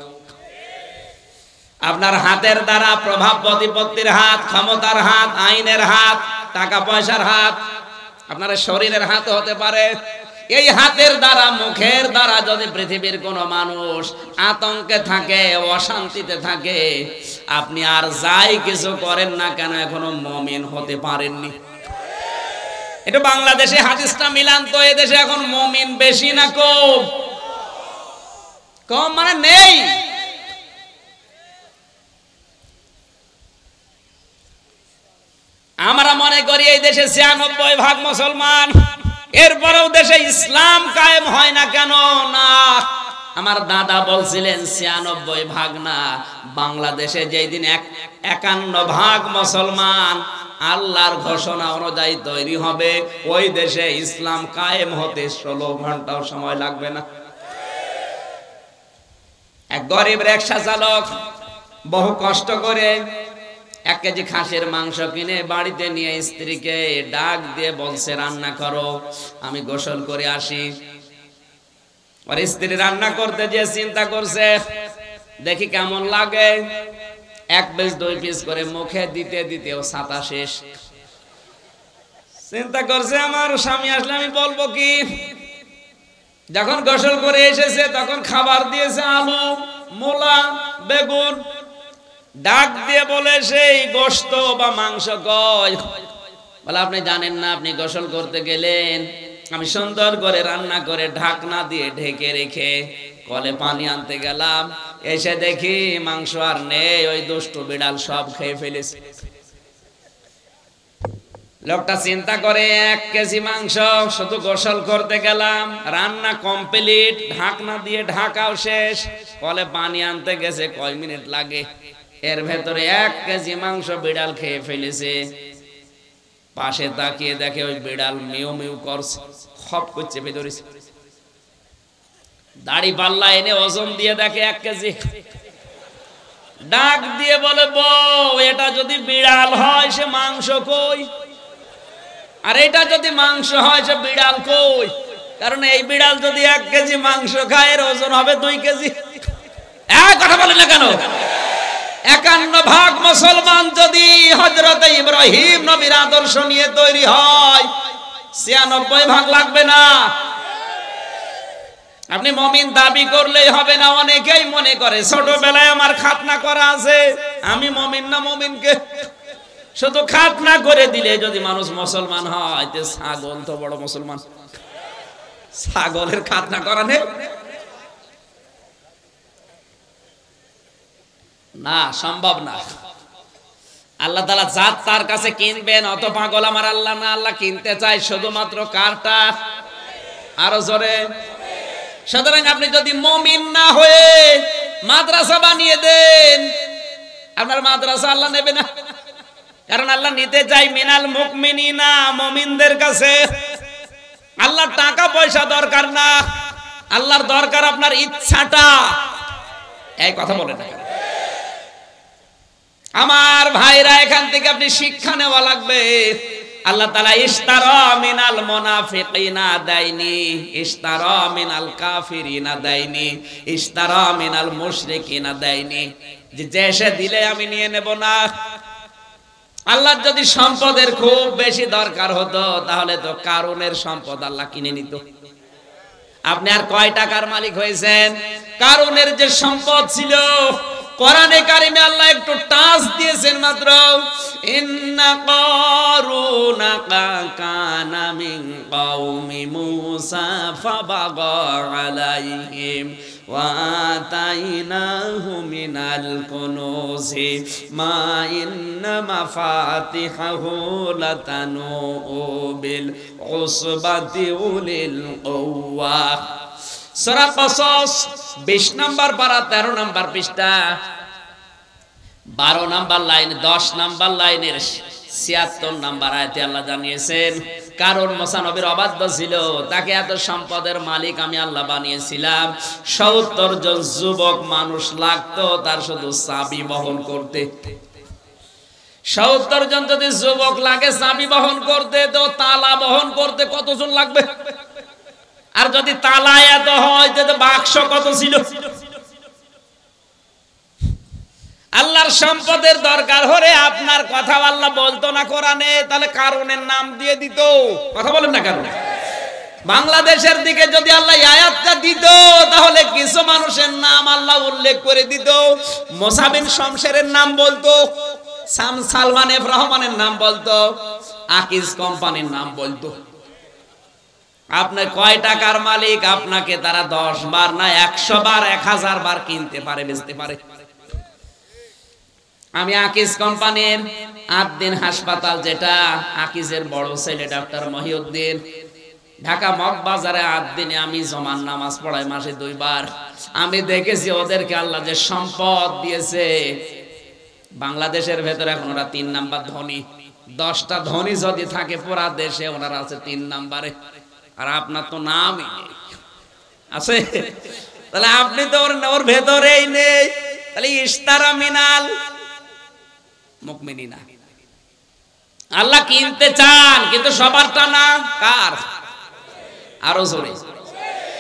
Speaker 1: আপনার হাতের দ্বারা প্রভাব প্রতিপত্তির হাত, ক্ষমতার হাত, আইনের হাত, টাকা পয়সার হাত, আপনার শরীরের হাত হতে পারে। এই হাতের দ্বারা মুখের দ্বারা যদি পৃথিবীর কোন মানুষ আতঙ্কে থাকে, অশান্তিতে থাকে, আপনি আর যাই কিছু করেন না কেন এখনো মুমিন হতে পারেননি। এটা বাংলাদেশে হাদিসটা মিলান তো, এদেশে এখন মুমিন বেশি না কম? কম মানে নেই। আমরা মনে করি এই দেশে 96% মুসলমান, এরপরেও দেশে ইসলাম কায়েম হয় না কেন? না, আমার দাদা বলছিলেন 96% না, বাংলাদেশে যেই দিন 51% মুসলমান আল্লাহর ঘোষণা অনুযায়ী তৈরি হবে, ওই দেশে ইসলাম কায়েম হতে 16 ঘন্টাও সময় লাগবে না। এক গরিব রিকশা চালক বহু কষ্ট করে 1 কেজি খাসির মাংস কিনে বাড়িতে নিয়ে স্ত্রীকে ডাক দিয়ে বলছে রান্না করো, আমি গোসল করে আসি। আর স্ত্রী রান্না করতে যে চিন্তা করছে দেখি কেমন লাগে, 1 পিস 2 পিস করে মুখে দিতে দিতেও ছাতা শেষ। চিন্তা করছে আমার স্বামী আসলে আমি বলবো কি। যখন গোসল করে এসেছে তখন খাবার দিয়েছে আলু, মূলা, বেগুন। ডাক দিয়ে বলে সেই গোশত বা মাংস কই? বলে আপনি জানেন না, আপনি গোসল করতে গেলেন, আমি সুন্দর করে রান্না করে ঢাকনা দিয়ে ঢেকে রেখে কলে পানি আনতে গেলাম, এসে দেখি মাংস আর নেই, ওই দুষ্টু বিড়াল সব খেয়ে ফেলেছে। লোকটা চিন্তা করে 1 কেজি মাংস, শুধু গোসল করতে গেলাম, রান্না কমপ্লিট, ঢাকনা দিয়ে ঢাকাও শেষ, কলে পানি আনতে গেছে কয় মিনিট লাগে, এর ভেতরে 1 কেজি মাংস বিড়াল খেয়ে ফেলেছে। পাশে তাকিয়ে দেখে ওই বিড়াল মিউ মিউ করছে, খপ করে চেপে ধরেছে। দাড়ি পাল্লা এনে ওজন দিয়ে দেখে 1 কেজি। ডাক দিয়ে বলে বউ, এটা যদি বিড়াল হয় সে মাংস কই? আর এটা যদি মাংস হয় সে বিড়াল কই? কারণ এই বিড়াল যদি 1 কেজি মাংস খায় এর ওজন হবে 2 কেজি। কথা বলেন না কেন? 51 ভাগ মুসলমান যদি হযরত ইব্রাহিম নবীর আদর্শ নিয়ে তৈরি হয়, 96 ভাগ লাগবে না। আপনি মুমিন দাবি করলেই হবে না। অনেকেই মনে করে ছোটবেলায় আমার খাতনা করা আছে, আমি মুমিন না। মুমিনকে শুধু খাতনা করে দিলে যদি মানুষ মুসলমান হয়, তে ছাগল তো বড় মুসলমান। ছাগলের খাতনা করা নেই না, সম্ভব না। আল্লাহ তাআলা জাত তার কাছে কিনবেন, অত পাগল আমার আল্লাহ না। আল্লাহ কিনতে চায় শুধুমাত্র কারটা, আরো জোরে। সুতরাং আপনি যদি মুমিন না হয়ে মাদ্রাসা বানিয়ে দেন, আপনার মাদ্রাসা আল্লাহ নেবে না। কারণ আল্লাহ নিতে চাই মিনাল মুমিনিনা, মুমিনদের কাছে। আল্লাহর টাকা পয়সা দরকার না, আল্লাহর দরকার আপনার ইচ্ছাটা। এই কথা বলে না আমার ভাইরা, এখান থেকে আপনি শিক্ষা নেওয়া লাগবে। আল্লাহ তাআলা ইশতারা মিনাল মুনাফিকিনা দাইনি, ইশতারা মিনাল কাফিরিনা দাইনি, ইশতারা মিনাল মুশরিকিনা দাইনি। যে এসে দিলে আমি নিয়ে নেব না। আল্লাহর যদি সম্পদের খুব বেশি দরকার হতো, তাহলে তো কারুনের সম্পদ আল্লাহ কিনে নিত। আপনি আর কয় টাকার মালিক হয়েছেন? কারুনের যে সম্পদ ছিল, কোরআনে কারিমে আল্লাহ একটু টাচ দিয়েছেন মাত্র। ইন্না কারুনা কানা মিন কওমি মূসা ফাবাগা আলাইহিম ওয়া আতাইনাহু মিনাল কুনুজি মা ইন্না মাফাতিহাহু লাতানু বিল উসবাতি উলিল কুওয়া। সূরা কসস 20 নম্বর পারা 13 নম্বর পৃষ্ঠা 12 নম্বর লাইন 10 নম্বর লাইনের 76 নম্বর আয়াতে আল্লাহ জানিয়েছেন, কারণ মুসা নবীর অবাধ্য ছিল, তাকে এত সম্পদের মালিক আমি আল্লাহ বানিয়েছিলাম। 70 জন যুবক মানুষ লাগতো তার শুধু চাবি বহন করতে। 70 জন যদি যুবক লাগে চাবি বহন করতে, তো তালা বহন করতে কতজন লাগবে? আর যদি তালা এত হয়, তো বাক্স কত ছিল? আল্লাহর সম্পদের দরকার হলে আপনার কথা আল্লাহ বলতো না কোরআনে, তাহলে কারণের নাম দিয়ে দিত। কথা বলেন না কেন? বাংলাদেশের দিকে যদি আল্লাহ আয়াতটা দিত, তাহলে কিছু মানুষের নাম আল্লাহ উল্লেখ করে দিত। মুসা বিন শমশেরের নাম বলতো, সালমান এফ রহমানের নাম বলতো, আকিজ কোম্পানির নাম বলতো। আপনি কয় টাকার মালিক, আপনাকে তারা 10 বার না 100 বার 1000 বার কিনতে পারে, বেচতে পারে। আমি আকিজ কোম্পানির আদ্দিন হাসপাতাল, যেটা আকিজের বড় ছেলে ডাক্তার মহিউদ্দিন, ঢাকা মগবাজারে আদ্দিনে আমি জমান নামাজ পড়াই মাসে 2 বার। আমি দেখেছি ওদেরকে আল্লাহ যে সম্পদ দিয়েছে। বাংলাদেশের ভেতরে এখন ওরা 3 নাম্বার ধনী। 10টা ধনী যদি থাকে পুরা দেশে, ওনারা আছে 3 নাম্বারে। আর আপনার তো নামই নেই, আছে? তাহলে আপনি তো ওর ভেতরেই নেই। তাহলে ইশতারা মিনাল মুমিনিনা, আল্লাহ কিনতে চান, কিন্তু সবারটা না। কার? আরো জোরে।